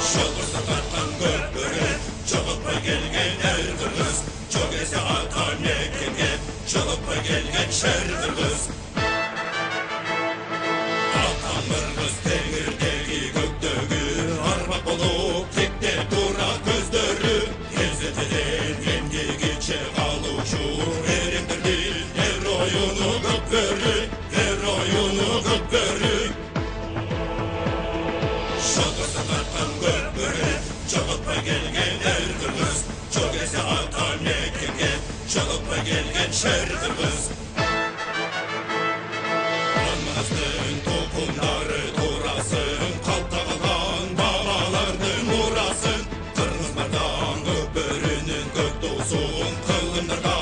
Şolursa tartkan gökbörü, çoluppa gelgen erdir kız. Çok ese atan mekenge, çoluppa gelgen şerdir kız. Atan bir kız teğirdegi göktögü, armak olup tekte dura gözleri. Ezetilen yengegiçe kaluşu, erimdirdi her oyunu gökbörü, her oyunu gökbörü. Şolursa tartkan gökbörü, çoluppa gelgen erdir kız. Çok ese atan mekenge, çoluppa gelgen şerdir kız. Anmazın topunları turasın, kaltağılan babalarının murasın. Kırmızlardan gökbörünün gökdoğusun, kılımlarga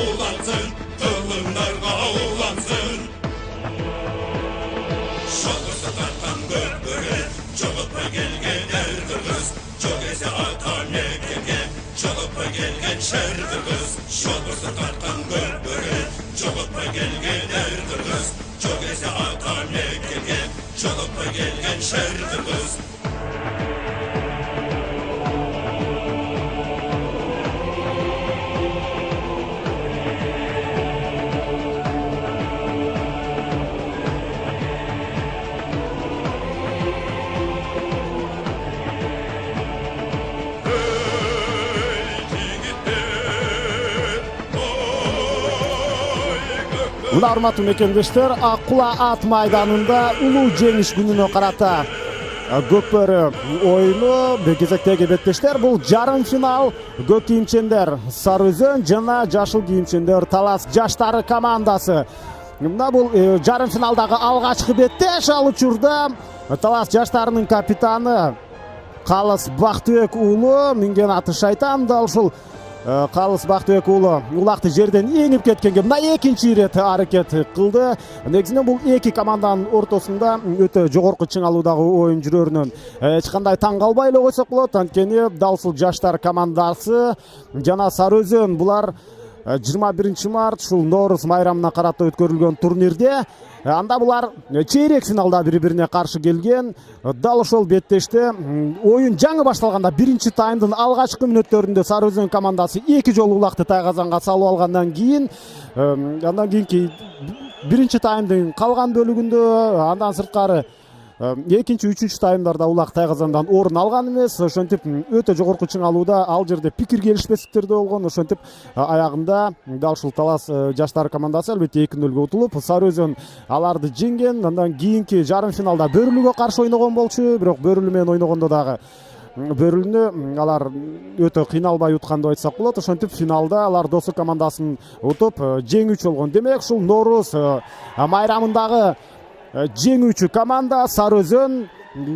ulansın, kılımlarga ulansın. Şolursa tartkan gökbörü, çoluppa gelgen erdir kız. Çok ese atan mekenge, çoluppa gelgen şerdir kız. Şolursa tartkan gökbörü, çoluppa gelgen erdir kız. Çok ese atan mekenge, çoluppa gelgen şerdir kız. Урматтуу мекендештер, Аккула ат майданында улуу жеңиш күнүнө карата көкбөрү оюну кезектеги беттештер. Бул жарым финал. Көк кийимчендер Сары Өзөн жана жашыл кийимчендер Талас жаштары командасы. Мына бул жарым финалдагы алгачкы беттеш. Ал учурда Талас жаштарынын капитаны Калыс Бактыбек уулу, минген аты Шайтан, да ушул Калыс Бактыбек уулу улакты жерден эңип кеткенге мына экинчи ирет аракет кылды. Негизинен бул эки команданын ортосунда өтө жогорку чыңалуудагы оюн жүрөрүнөн эч кандай таң калбай эле койсок болот. Анткени дал ушул жаштар командасы жана Сары Өзөн булар 21 март ушул Ноорус майрамына карата өткөрүлгөн турнирде анда булар чейрек финалда бири-бирине каршы келген. Дал ошол беттеште оюн жаңы башталганда биринчи таймдын алгачкы мүнөттөрүндө Сары Өзөн командасы эки жолу улакты тайгазанга салып алгандан кийин андан кийинки биринчи таймдын калган бөлүгүндө андан сырткары экинчи, үчүнчү таймдарда улак тайгазандан орун алган эмес. Ошентип өтө жогорку чыңалууда ал жерде пикир келишпестиктер да болгон. Ошентип аягында дал ушул Талас жаштар командасы албетте 2-0 утулуп, Сары Өзөн аларды жеңген. Андан кийинки жарым финалда Бөрүлүгө каршы ойногон болчу, бирок Бөрүлү менен ойногондо дагы Бөрүлүнү алар өтө кыйналбай уткан деп айтсак болот. Ошентип финалда алар досу командасын утуп жеңүүчү болгон. Демек ушул Ноорус майрамындагы жеңүүчү команда Сары Өзөн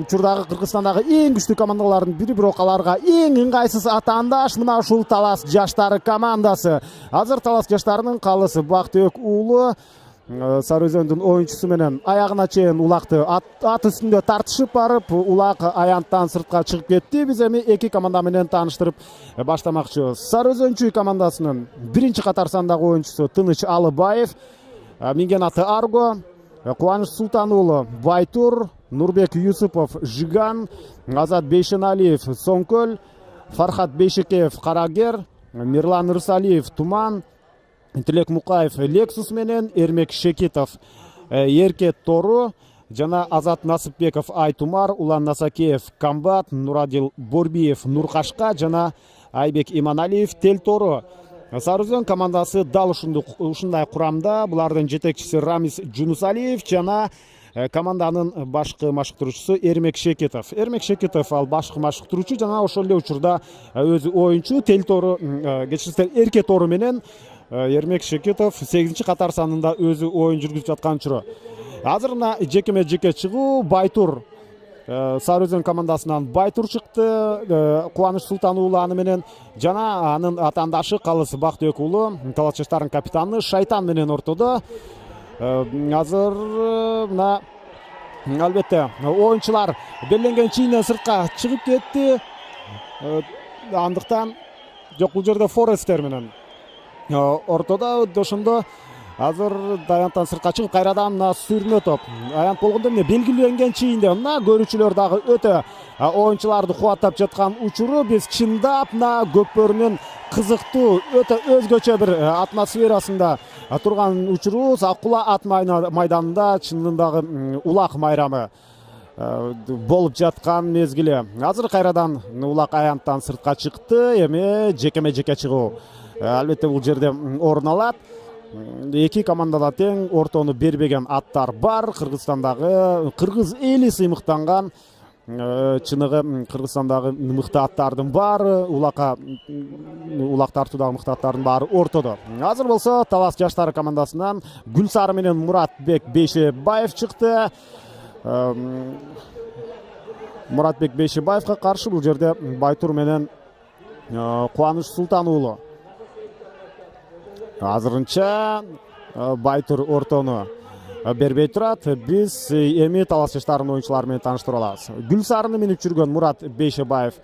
учурдагы Кыргызстандагы эң күчтүү командалардын бири, бирок аларга эң ыңгайсыз атаандаш мына ушул Талас жаштары командасы. Азыр Талас жаштарынын Калыс Бактыбек уулу Сары Өзөндүн оюнчусу менен аягына чейин улакты ат үстүндө тартышып барып, улак аянттан сыртка чыгып кетти. Биз эми эки команда менен тааныштырып баштамакчыбыз. Сары Өзөнчү командасынын биринчи катар сандагы оюнчусу Тыныч Алыбаев, минген аты Арго, Кубаныч Султан уулу Байтур, Нурбек Юсупов Жиган, Азат Бейшеналиев Соңкөл, Фархат Бейшекеев Карагер, Мирлан Рысалиев Туман, Тилек Мукаев Лексус менен, Эрмек Шекитов Эркет Тору, жана Азат Насыпбеков Айтумар, Улан Насакеев Камбат, Нурадил Борбиев Нуркашка жана Айбек Иманалиев Тел Тору. Сары Өзөн командасы дал ушундай курамда. Булардын жетекчиси Рамис Жунусалиев жана команданын башкы машыктыруучусу Эрмек Шекетов. Эрмек Шекетов ал башкы машыктыруучу жана ошол эле учурда өзү оюнчу. Тел Тору, кечирсиздер, Эркет Тору менен Эрмек Шекетов 8-чи катар санында өзү оюн жүргүзүп жаткан учуру. Азыр мына жекеме жеке чыгуу Байтур Сары Өзөн командасынан Байтур чыкты. Кубаныч Султан уулу аны менен жана анын атаандашы Калыс Бактыбек уулу Талас жаштарынын капитаны Шайтан менен ортодо. Азыр мына албетте оюнчулар белгиленген чийинен сыртка чыгып кетти. Андыктан жок, бул жерде Форестер менен ортодо ошондо азыр аянттан сыртка чыгып кайрадан мына сүрмө топ. Аянт болгондо эмне белгиленген чейинде мына көрүүчүлөр дагы өтө оюнчуларды кубаттап жаткан учуру биз чындап мына Көкбөрүнүн кызыктуу өтө өзгөчө бир атмосферасында турган учурубуз. Акула ат майданында чындыгындагы улак майрамы болуп жаткан мезгили. Азыр кайрадан улак аянттан сыртка чыкты. Эми жекеме-жеке чыгуу албетте бул жерде орун алат. Эки командада тең ортону бербеген аттар бар. Кыргызстандагы кыргыз эли сыймыктанган чыныгы Кыргызстандагы мыкты аттардын баары, улак тартуудагы мыкты аттардын баары ортодо. Азыр болсо Талас жаштары командасынан Гүлсары менен Муратбек Бейшебаев чыкты. Муратбек Бейшебаевга каршы бул жерде Байтур менен Кубаныч Султан уулу. Азырынча Байтур ортону бербей турат. Биз эми Талас жаштарынын оюнчулары менен тааныштыра алабыз. Гүлсарыны минип жүргөн Мурат Бейшебаев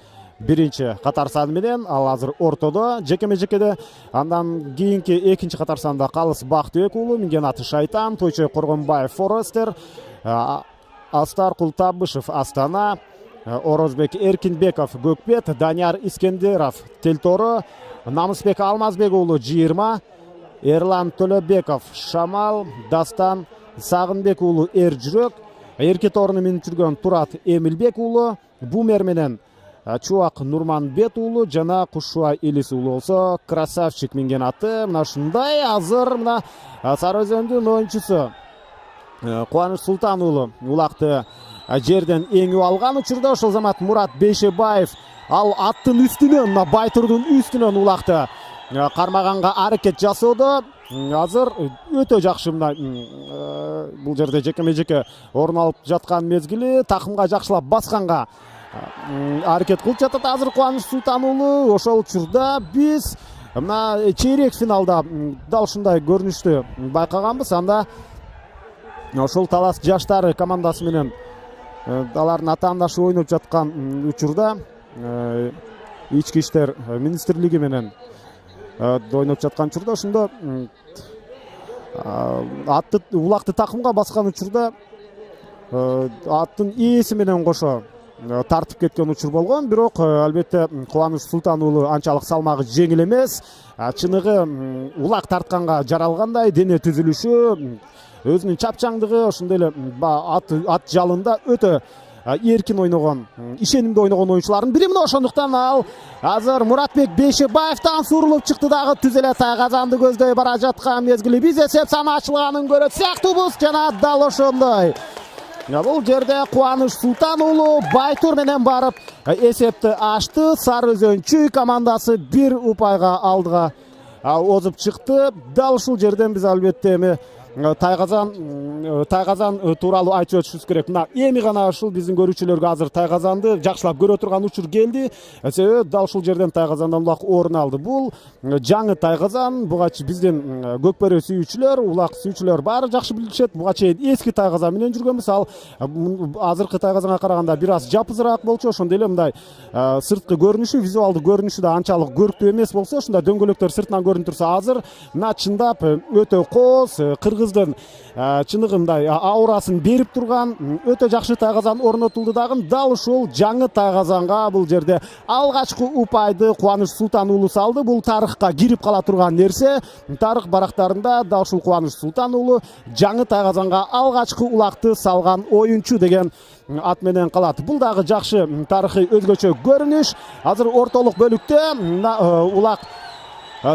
биринчи катар саны менен, ал азыр ортодо жекеме-жекеде. Андан кийинки экинчи катар санда Калыс Бактыбек уулу минген аты Шайтан, Тойчой Коргонбаев Форестер, Астар Култабышев Астана, Орозбек Эркинбеков Көкбет, Данияр Искендеров Телтору, Намысбек Алмазбек уулу 20, Эрлан Төлөбеков Шамал, Дастан Сагынбек уулу Эржүрөк, эркек оруну минип жүргөн Турат Эмилбек уулу, Бумер менен Чубак Нурманбет уулу жана Кушуа Элис уулу болсо красавчик минген аты. Мына ушундай азыр мына Сары Өзөндүн оюнчусу Кубаныч Султан уулу улакты жерден эңип алган учурда ошол замат Мурат Бейшебаев ал аттын үстүнөн, мына Байтурдун үстүнөн улакты кармаганга аракет жасоодо. Азыр өтө жакшы мына бул жерде жекеме-жеке орун алып жаткан мезгили, такымга жакшылап басканга аракет кылып жатат азыр Кубаныч Султан уулу. Ошол учурда биз мына чейрек финалда дал ушундай көрүнүштү байкаганбыз. Анда ошол Талас жаштары командасы менен алардын атаандашы ойноп жаткан учурда ички иштер министрлиги менен ойноп жаткан учурда ошондо атты улакты такымга баскан учурда аттын ээси менен кошо тартып кеткен учур болгон. Бирок албетте Кубаныч Султан уулу анчалык салмагы жеңил эмес. Чыныгы улак тартканга жаралгандай дене түзүлүшү, өзүнүн чапчаңдыгы, ошондой эле ат жалында өтө эркин ойногон, ишенимдүү ойногон оюнчулардын бири. Мына ошондуктан ал азыр Муратбек Бейшебаевтан сурулуп чыкты дагы түз эле тайгазанды көздөй бара жаткан мезгили биз эсеп саны ачылганын көрөт сыяктуубуз. Жана дал ошондой бул жерде Кубаныч Султан уулу Байтур менен барып эсепти ачты. Сары Өзөнчү командасы бир упайга алдыга озуп чыкты. Дал ушул жерден биз албетте эми Тайгазан тууралуу айтып өтүшүбүз керек. Мына эми гана ушул биздин көрүүчүлөргө азыр Тайгазанды жакшылап көрө турган учур келди. Себеби дал ушул жерден Тайгазандан улак орун алды. Бул жаңы Тайгазан. Буга биздин Көкбөрү сүйүүчүлөр, улак сүйүүчүлөр баары жакшы билишет. Буга чейин эски Тайгазан менен жүргөнбүз. Ал азыркы Тайгазанга караганда бир аз жапызыраак болчу. Ошондой эле мындай сырткы көрүнүшү, визуалдуу көрүнүшү да анчалык көрктүү эмес болсо, ушундай дөңгөлөктөр сыртынан көрүнүп турса, азыр мына чындап өтө кооз кыргыздын чыныгындай аурасын берип турган өтө жакшы Тайгазан орнотулду дагы. Дал ушул жаңы Тайгазанга бул жерде алгачкы упайды Кубаныч Султан уулу салды. Бул тарыхка кирип кала турган нерсе. Тарых барактарында дал ушул Кубаныч Султан уулу жаңы Тайгазанга алгачкы улакты салган оюнчу деген ат менен калат. Бул дагы жакшы тарыхый өзгөчө көрүнүш. Азыр ортолук бөлүктө улак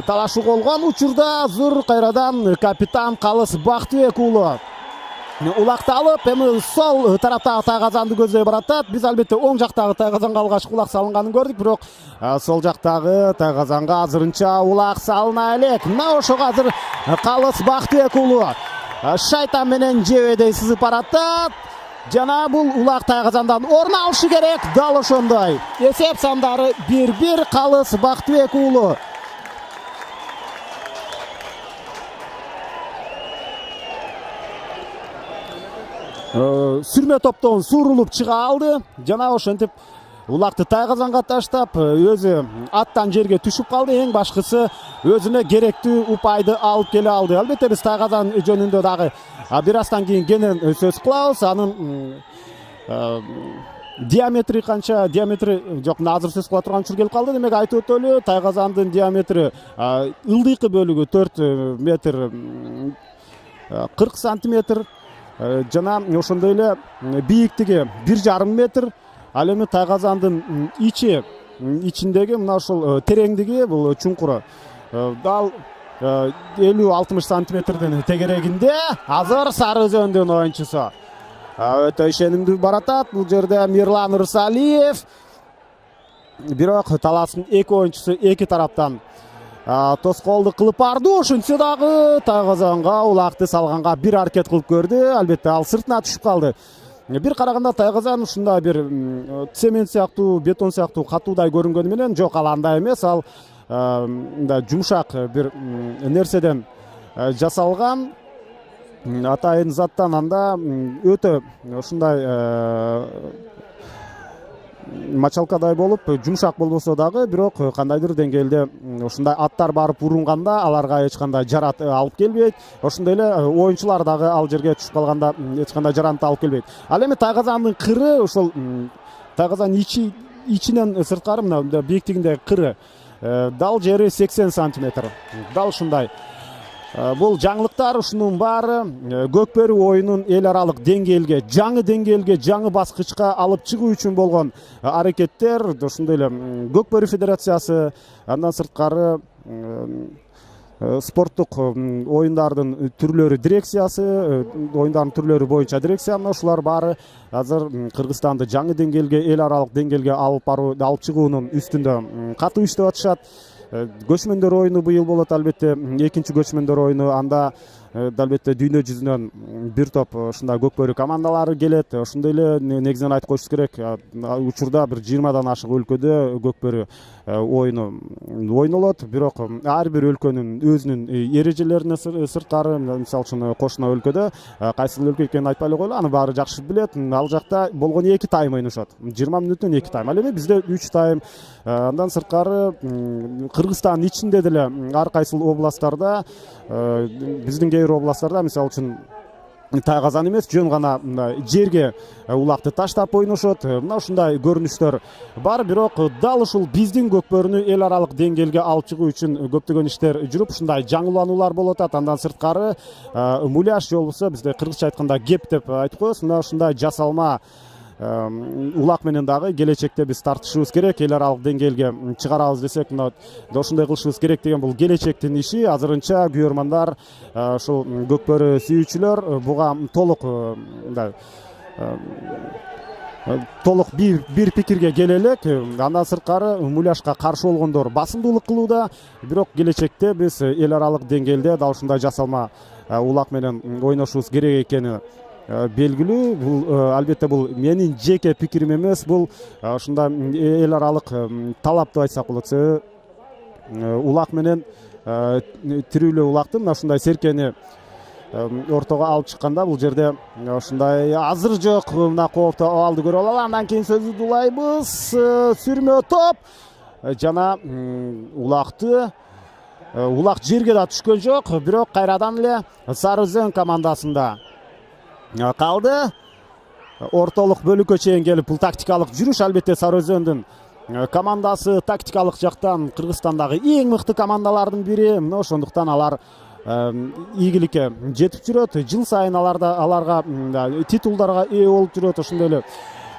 талашуу болгон учурда азыр кайрадан капитан Калыс Бактыбек уулу улакты алып эми сол тараптагы Тайгазанды көздөй баратат. Биз албетте оң жактагы Тайгазанга алгачкы улак салынганын көрдүк, бирок сол жактагы Тайгазанга азырынча улак салына элек. Мына ошого азыр Калыс Бактыбек уулу Шайтан менен жебедей сызып баратат. Жана бул улак Тайгазандан орун алышы керек. Дал ошондой эсеп сандары 1-1 Калыс Бактыбек уулу. Сүрмө топтон сурулуп чыга алды. Жана ошентип улакты тайгазанга таштап өзү аттан жерге түшүп калды. Эң башкысы өзүнө керектүү упайды алып келе алды. Албетте биз тайгазан жөнүндө дагы бир аздан кийин кенен сөз кылабыз. Анын диаметри канча, диаметри жок, азыр сөз кыла турган учур келип калды. Демек айтып өтөлү, тайгазандын диаметри ылдыйкы бөлүгү 4 метр 40 сантиметр жана ошондой эле бийиктиги 1,5 метр. Ал эми тайгазандын ичиндеги мына ушул тереңдиги, бул чуңкуру дал 50-60 сантиметрдин тегерегинде. Азыр Сары Өзөндүн оюнчусу өтө ишенимдүү баратат. Бул жерде Мирлан Ырсалиев. Бирок таластын эки оюнчусу эки тараптан тоскоолдук кылып барды. Ошентсе дагы тайгазанга улакты салганга бир аракет кылып көрдү. Албетте ал сыртына түшүп калды. Бир караганда тайгазан ушундай бир цемент сыяктуу, бетон сыяктуу катуудай көрүнгөнү менен жок, ал андай эмес. Ал мындай жумшак бир нерседен жасалган, атайын заттан. Анда өтө ушундай мачалкадай болуп, жумшак болбосо дагы, бирок кандайдыр деңгээлде ушундай аттар барып урунганда аларга эч кандай жарат алып келбейт. Ошондой эле оюнчулар дагы ал жерге түшүп калганда эч кандай жарант алып келбейт. Ал эми тайгазандын кыры, ошол тайгазан ичинен сырткары мына бийиктигиндеги кыры дал жери 80 сантиметр. Дал ушундай. Бул жаңылыктар, ушунун баары Көкбөрү оюнун эл аралык деңгээлге, жаңы баскычка алып чыгуу үчүн болгон аракеттер. Ошондой эле Көкбөрү федерациясы, андан сырткары спорттук оюндардын түрлөрү дирекциясы, оюндардын түрлөрү боюнча дирекция, ушулар баары азыр Кыргызстанды жаңы деңгээлге, эл аралык деңгээлге алып чыгуунун үстүндө катуу иштеп атышат. Көчмөндөр оюну быйыл болот, албетте экинчи көчмөндөр оюну. Анда албетте дүйнө жүзүнөн бир топ ушундай Көкбөрү командалары келет. Ошондой эле негизинен айтып коюш керек, учурда бир 20дан ашык өлкөдө Көкбөрү оюну ойнолот. Бирок ар бир өлкөнүн өзүнүн эрежелерине сырткары, мисалы үчүн кошуна өлкөдө кайсыл өлкө экенин айтпай эле коелу, аны баары жакшы билет. Ал жакта болгону 2 тайм ойношот. 20 мүнөттөн 2 тайм. Ал эми бизде 3 тайм. Андан сырткары Кыргызстандын ичинде деле ар кайсыл областтарда, биздин кээ бир областтарда мисалы үчүн тайгазан эмес, жөн гана жерге улакты таштап ойношот. Мына ушундай көрүнүштөр бар. Бирок дал ушул биздин Көкбөрүнү эл аралык деңгээлге алып чыгуу үчүн көптөгөн иштер жүрүп, ушундай жаңылануулар болуп атат. Андан сырткары муляж же болбосо бизде кыргызча айтканда геп деп айтып коебуз. Мына ушундай жасалма улак менен дагы келечекте биз тартышыбыз керек. Эл аралык деңгээлге чыгарабыз десек, мына ошондой кылышыбыз керек деген бул келечектин иши. Азырынча күйөрмандар, ушул Көкбөрү сүйүүчүлөр буга толук бир пикирге келе элек. Андан сырткары муляжга каршы болгондор басымдуулук кылууда. Бирок келечекте биз эл аралык деңгээлде дал ушундай жасалма улак менен ойношубуз керек экени белгилүү. Бул албетте бул менин жеке пикирим эмес, бул ушундай эл аралык талап деп айтсак болот. Себеби улак менен тирүүлүү улакты мына ушундай серкени ортого алып чыкканда бул жерде ушундай азыр жок мына кооптуу абалды көрүп алалы. Андан кийин сөздү дулайбыз. Сүрмө топ жана улак жерге да түшкөн жок, бирок кайрадан эле Сары Өзөн командасында калды. Ортолук бөлүккө чейин келип бул тактикалык жүрүш. Албетте Сары Өзөндүн командасы тактикалык жактан Кыргызстандагы эң мыкты командалардын бири. Ошондуктан алар ийгиликке жетип жүрөт. Жыл сайын аларга титулдарга ээ болуп жүрөт. Ошондой эле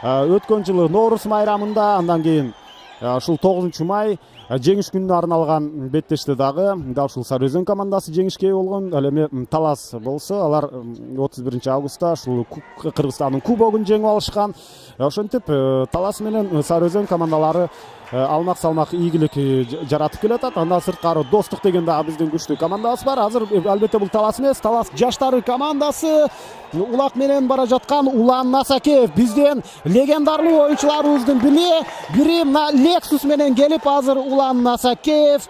өткөн жылы Ноорус майрамында, андан кийин ушул 9 май жеңиш күнүнө арналган беттеште дагы дал ушул Сары Өзөн командасы жеңишке ээ болгон. Ал эми Талас болсо, алар 31 августта ушул Кыргызстандын кубогун жеңип алышкан. Ошентип Талас менен Сары Өзөн командалары алмак салмак ийгилик жаратып келатат. Андан сырткары Достук деген дагы биздин күчтүү командабыз бар. Азыр албетте бул Талас эмес, Талас жаштары командасы. Улак менен бара жаткан Улан Насакеев биздин легендарлуу оюнчуларыбыздын бири мына Lexus менен келип, азыр Улан Насакеев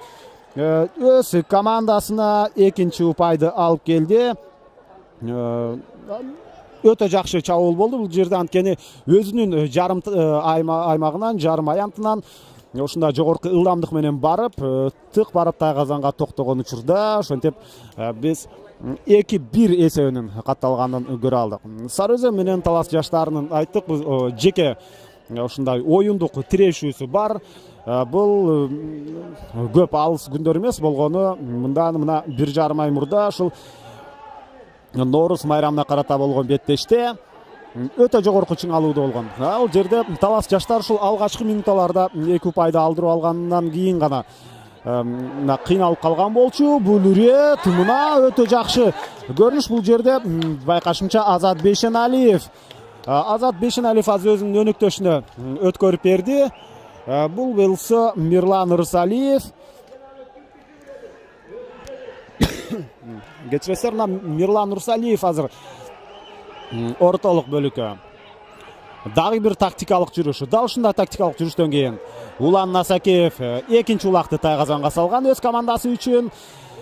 өз командасына экинчи упайды алып келди. өтө жакшы чабуул болду. Бул жерде анткени өзүнүн жарым аймагынан, жарым аянтынан ушундай жогорку ылдамдык менен барып, тык барып тайгазанга токтогон учурда ошентип биз 2-1 эсебинин катталганын көрө алдык. Сары Өзөн менен Талас жаштарынын айттык, жеке ушундай оюндук тирешүүсү бар. Бул көп алыс күндөр эмес болгону, мындан мына 1,5 ай мурда ушул Ноорус майрамына карата болгон беттеште өтө жогорку чыңалууда болгон. Ал жерде Талас жаштар ушул алгачкы минуттарда 2 упайды алдырып алгандан кийин гана кыйналып калган болчу. Бул ирет мына өтө жакшы көрүнүш. Бул жерде байкашымча Азат Бейшеналиев аз өзүнүн өнөктөшүнө өткөрүп берди. Бул болсо Мирлан Рысалиев. Кечиресиздер, Мирлан Рысалиев азыр ортолук бөлүккө. Дагы бир тактикалык жүрүш. Дал ушундай тактикалык жүрүштөн кийин Улан Насакеев экинчи улакты тайгазанга салган өз командасы үчүн.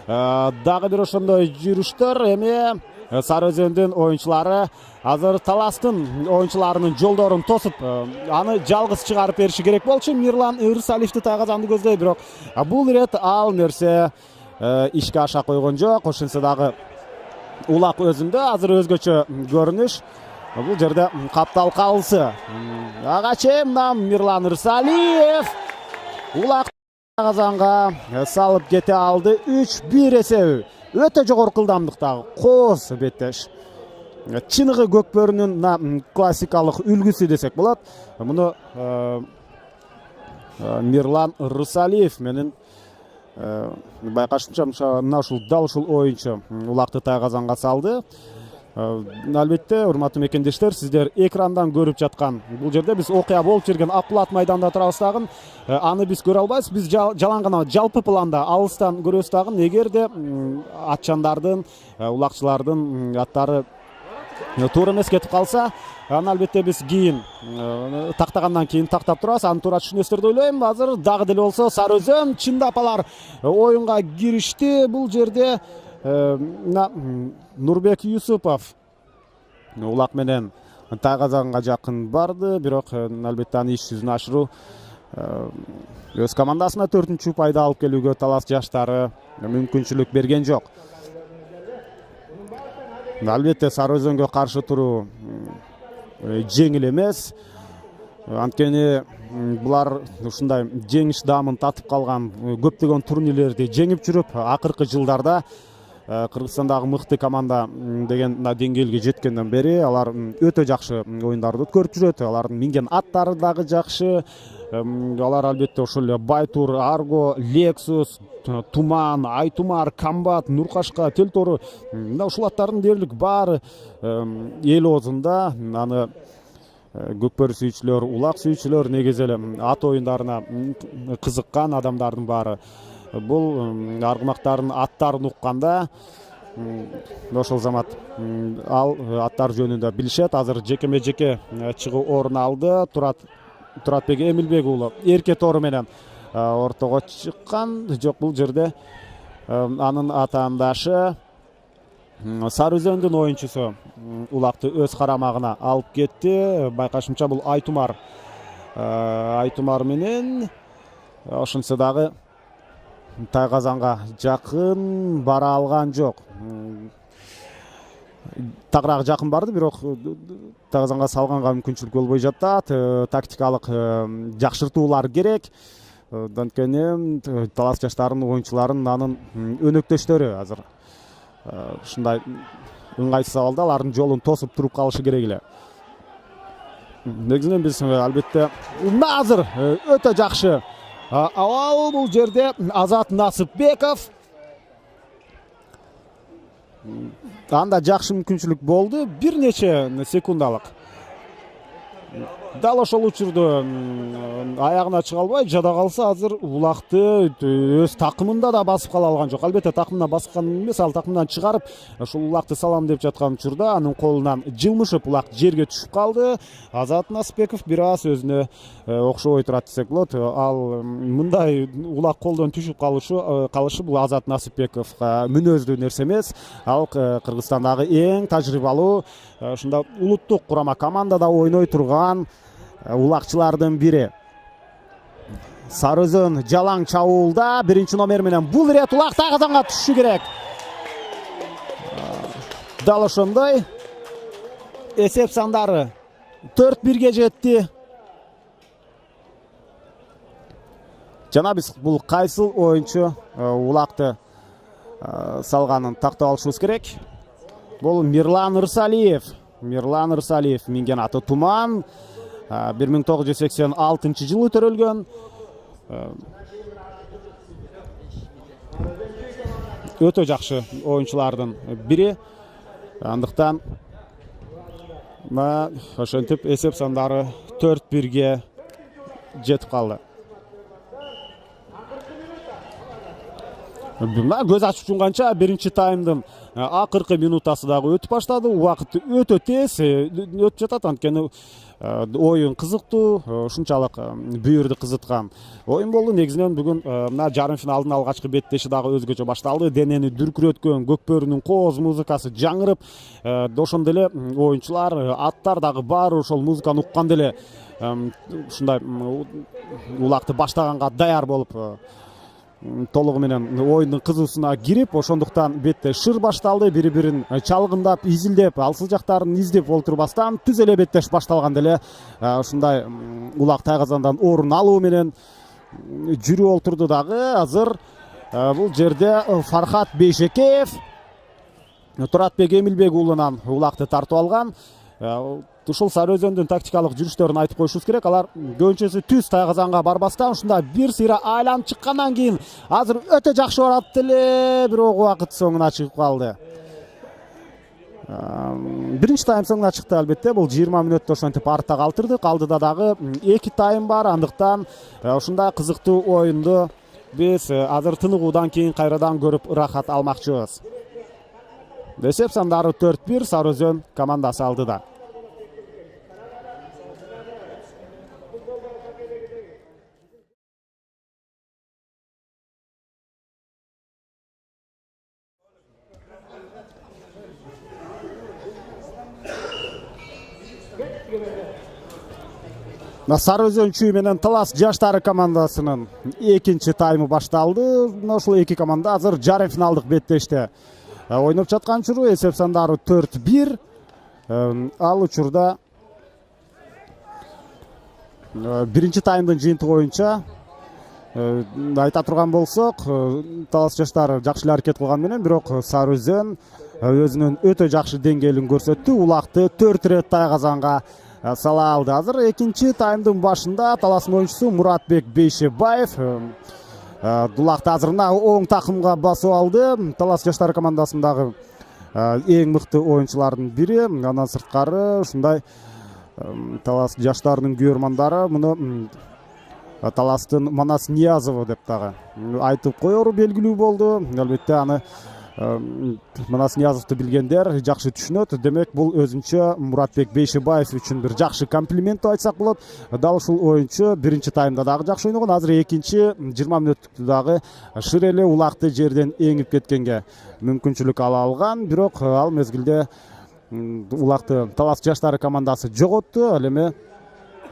Дагы бир ошондой жүрүштөр. Эми Сары Өзөндүн оюнчулары азыр Таластын оюнчуларынын жолдорун тосуп, аны жалгыз чыгарып бериши керек болчу. Мирлан Рысалиевди тайгазанды көздөй, бирок бул ирет ал нерсе ишке аша койгон жок. Ошентсе дагы улак өзүндө азыр өзгөчө көрүнүш. Бул жерде каптал калысы. Ага чейин Мирлан Рысалиев улак тайгазанга салып кете алды. 3-1 эсеби. Өтө жогорку ылдамдыктагы коос беттеш. Чыныгы көкбөрүнүн классикалык үлгүсү десек болот. Муну Мирлан Рысалиев менен байкашымча мына ушул дал ушул оюнчу улакты тайгазанга салды. Албетте, урматтуу мекендештер, сиздер экрандан көрүп жаткан бул жерде биз окуя болуп жүргөн Акбулат майданында турабыз дагы. Аны биз көрө албайбыз. Биз жалаң гана жалпы планда алыстан көрөбүз дагы. Эгерде атчандардын, улакчылардын аттары туура эмес кетип калса, аны албетте биз кийин тактагандан кийин тактап турабыз. Аны туура түшүнөсүздөр деп ойлойм. Азыр дагы деле болсо Сары Өзөн чындап алар оюнга киришти. Бул жерде Нурбек Юсупов улак менен тайгазанга жакын барды, бирок албетте аны иш жүзүнө ашыруу өз командасына 4-чү упайды алып келүүгө Талас жаштары мүмкүнчүлүк берген жок. Албетте Сары Өзөнгө каршы туруу жеңил эмес. Анткени булар ушундай жеңиш даамын татып калган, көптөгөн турнирлерди жеңип жүрүп, акыркы жылдарда Кыргызстандагы мыкты команда деген деңгээлге жеткенден бери алар өтө жакшы оюндарды өткөрүп жүрөт. Алардын минген аттары дагы жакшы. Алар албетте ошол эле Байтур, Арго, Лексус, Туман, Айтумар, Камбат, Нуркашка, Телтору, мына ушул аттардын дээрлик баары эл оозунда. Аны көкбөрү сүйүүчүлөр, улак сүйүүчүлөр, негизи эле ат оюндарына кызыккан адамдардын баары бул аргымактардын аттарын укканда ошол замат ал аттар жөнүндө билишет. Азыр жекеме жеке чыгуу орун алды. Туратбек Эмилбек уулу эрке тору менен ортого чыккан. Жок, бул жерде анын атаандашы Сары Өзөндүн оюнчусу улакты өз карамагына алып кетти. Байкашымча бул Айтумар менен ошентсе дагы тайгазанга жакын бара алган жок. Тагыраак жакын барды, бирок тайгазанга салганга мүмкүнчүлүк болбой жатат. Тактикалык жакшыртуулар керек. Анткени Талас жаштарынын оюнчуларын анын өнөктөштөрү азыр ушундай ыңгайсыз абалда алардын жолун тосуп туруп калышы керек эле. Негизинен биз албетте азыр өтө жакшы абал бул жерде Азат Насыпбеков. Анда жакшы мүмкүнчүлүк болду, бир нече секундалык. Дал ошол учурда аягына чыга албай жада калса азыр улакты өз такымында да басып кала алган жок. Албетте такымына баскан эмес, ал такымдан чыгарып ошол улакты салам деп жаткан учурда анын колунан жылмышып улак жерге түшүп калды. Азат Насыпбеков бир аз өзүнө окшобой турат десек болот. Ал мындай улак колдон түшүп калышы бул Азат Насыпбековго мүнөздүү нерсе эмес. Ал Кыргызстандагы эң тажрыйбалуу ушундай улуттук курама командада ойной турган улакчылардын бири. Сарыөзөн жалаң чабуулда биринчи номер менен бул ирет улак тагазанга түшүшү керек. Дал ошондой эсеп сандары 4-1 жетти. Жана биз бул кайсыл оюнчу улакты салганын тактап алышыбыз керек. Бул Мирлан Ырсалиев. Мирлан Ырсалиев минген аты Туман. 1986 жылы төрөлгөн. Өтө жакшы оюнчулардын бири. Андыктан ошентип эсеп сандары 4-1 жетип калды. Көз ачып жумганча биринчи таймдын акыркы минутасы дагы өтүп баштады. Убакыт өтө тез өтүп жатат, анткени оюн кызыктуу, ушунчалык бүйүрдү кызыткан оюн болду. Негизинен бүгүн мына жарым финалдын алгачкы беттеши дагы өзгөчө башталды. Денени дүркүрөткөн Көкбөрүнүн кооз музыкасы жаңырып, ошондой эле оюнчулар, аттар дагы баары ошол музыканы уккан деле ушундай улакты баштаганга даяр болуп толугу менен оюндун кызуусуна кирип, ошондуктан бетте шыр башталды. Бири-бирин чалгындап, изилдеп, алсыз жактарын издеп олтурбастан түз эле беттеш башталган деле ушундай улак тайгазандан орун алуу менен жүрүп олтурду дагы. Азыр бул жерде Фархат Бейшекеев Туратбек Эмилбек уулунан улакты тартып алган. Ушул Сарыөзөндүн тактикалык жүрүштөрүн айтып коюшубуз керек. Алар көбүнчөсү түз тайгазанга барбастан ушунда бир сыйра айланып чыккандан кийин азыр өтө жакшы барат деле, бирок убакыт соңуна чыгып калды. Биринчи тайм соңуна чыкты албетте. Бул 20 мүнөттө ошентип артта калтырды. Калдыда дагы 2 тайм бар. Андыктан ушундай кызыктуу оюнду биз азыр тыныгуудан кийин кайрадан көрүп ырахат алмакчыбыз. Эсеп сандары 4-1 Сарыөзөн командасы алдыда. Сарыөзөн чүй менен Талас жаштары командасынын экинчи таймы башталды. Ошол эки команда азыр жарым финалдык беттеште ойноп жаткан учуру. Эсеп сандары 4-1. Ал учурда биринчи таймдын жыйынтыгы боюнча айта турган болсок, Талас жаштары жакшы эле аракет кылган менен, бирок Сарыөзөн өзүнүн өтө жакшы деңгээлин көрсөттү. Улакты 4 ирет тайгазанга сала алды. Азыр экинчи таймдын башында Таластын оюнчусу Муратбек Бейшебаев улакты азыр оң такымга басып алды. Талас жаштары командасындагы эң мыкты оюнчулардын бири. Андан сырткары ушундай Талас жаштарынын күйөрмандары муну Таластын Манас Ниязову деп дагы айтып коеру белгилүү болду. Албетте аны Манас Ниязовду билгендер жакшы түшүнөт. Демек бул өзүнчө Муратбек Бейшебаев үчүн бир жакшы комплимент айтсак болот. Дал ушул оюнчу биринчи таймда дагы жакшы ойногон. Азыр экинчи 20 мүнөттүктө дагы шыр эле улакты жерден эңип кеткенге мүмкүнчүлүк ала алган. Бирок ал мезгилде улакты Талас жаштары командасы жоготту. Ал эми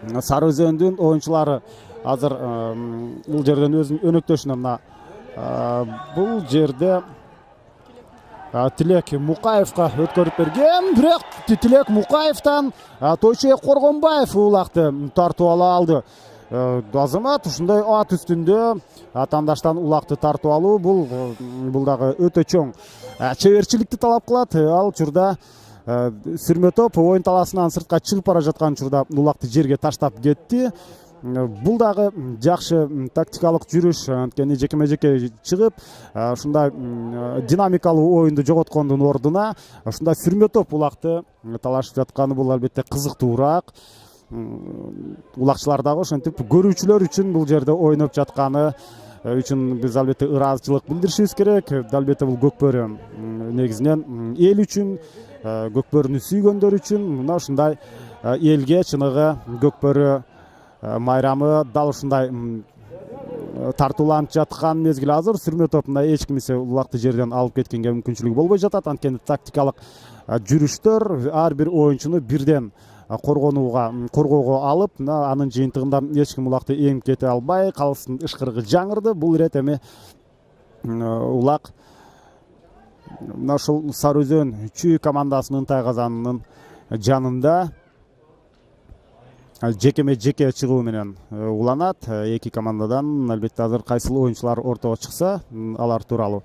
Сарыөзөндүн оюнчулары азыр бул жерден өзүнүн өнөктөшүнө бул жерде Тилек Мукаевка өткөрүп берген. Бирок Тилек Мукаевтан Тойчуек Коргонбаев улакты тартып ала алды. Азамат ушундай ат үстүндө атандаштан улакты тартып алуу бул дагы өтө чоң чеберчиликти талап кылат. Ал учурда сүрмө топ оюн таласынан сыртка чыгып бара жаткан учурда улакты жерге таштап кетти. Бул дагы жакшы тактикалык жүрүш, анткени жекеме-жеке чыгып, ушундай динамикалуу оюнду жоготкондун ордуна ушундай сүрмө топ улакты талашып жатканы бул албетте кызыктуураак. улакчылар дагы ошентип көрүүчүлөр үчүн бул жерде ойноп жатканы үчүн биз албетте ыраазычылык билдиришибиз керек. Албетте бул Көкбөрү негизинен эл үчүн, Көкбөрүнү сүйгөндөр үчүн мына ушундай элге чыныгы Көкбөрү майрамы дал ушундай тартууланып жаткан мезгил азыр. Сүрмө топунда эч кимсе улакты жерден алып кеткенге мүмкүнчүлүгү болбой жатат. Анткени тактикалык жүрүштөр ар бир оюнчуну бирден коргоого алып, анын жыйынтыгында эч ким улакты эңип кете албай, калыстын ышкырыгы жаңырды. Бул ирет эми улак мына ушул Сары Өзөн Чүй командасынын Тайгазанынын жанында жекеме жеке чыгуу менен уланат. Эки командадан албетте азыр кайсыл оюнчулар ортого чыкса, алар тууралуу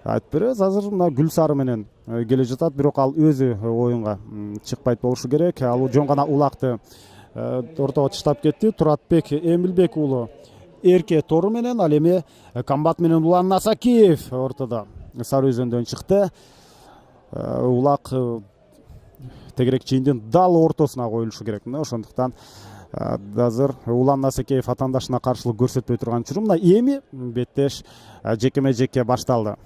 айтып беребиз. Азыр мына Гүлсары менен келе жатат, бирок ал өзү оюнга чыкпайт болушу керек. Ал жон гана улакты ортого таштап кетти. Туратбек Эмилбек уулу Эрке Тору менен, ал эми Комбат менен Улан Насакиев ортодо Сары Өзөндөн чыкты. Улак тегерек чейиндин дал ортосуна коюлушу керек. Ошондуктан азыр Улан Насакеев атаандашына каршылык көрсөтпөй турган учуру мына эми беттеш жекеме жеке башталды.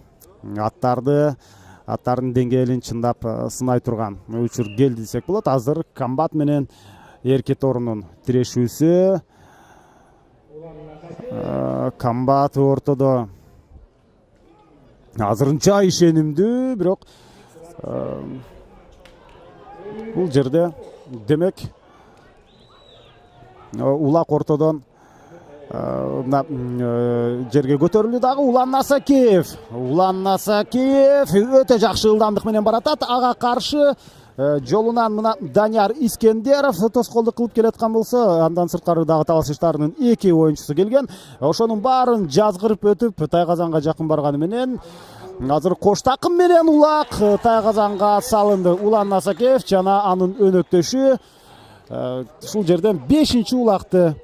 Аттардын деңгээлин чындап сынай турган учур келди десек болот. Азыр Комбат менен Эрке Торунун тирешүүсү. Комбат ортодо азырынча ишенимдүү, бирок бул жерде демек улак ортодон жерге көтөрүлдү дагы. Улан Насакеев өтө жакшы ылдамдык менен баратат. Ага каршы жолунан мына Данияр Искендеров тоскоолдук кылып келаткан болсо, андан сырткары дагы талашыштарынын эки оюнчусу келген. Ошонун баарын жазгырып өтүп Тайгазанга жакын барганы менен азыр кош такым менен улак Тайгазанга салынды. Улан Насакеев жана анын өнөктөшү ушул жерден 5-чи улакты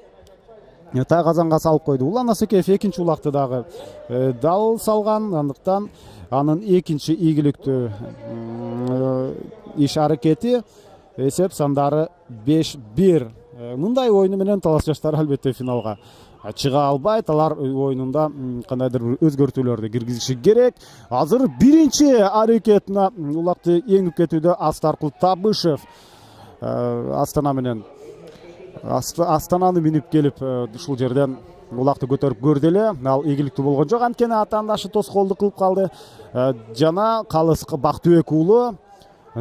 Тайгазанга салып койду. Улан Насакеев 2-чи улакты дагы дал салган. Андыктан анын 2-чи ийгиликтүү иш аракети, эсеп сандары 5-1. Мындай оюну менен талаш жаштар албетте финалга чыга албайт. Алар оюнунда кандайдыр бир өзгөртүүлөрдү киргизиши керек. Азыр биринчи аракетине улакты эңип кетүүдө Астаркул Табышев Астана менен Астананы минип келип ушул жерден улакты көтөрүп көрдү эле. Ал ийгиликтүү болгон жок, анткени атаандашы тоскоолдук кылып калды. Жана Калыс Бактыбек уулу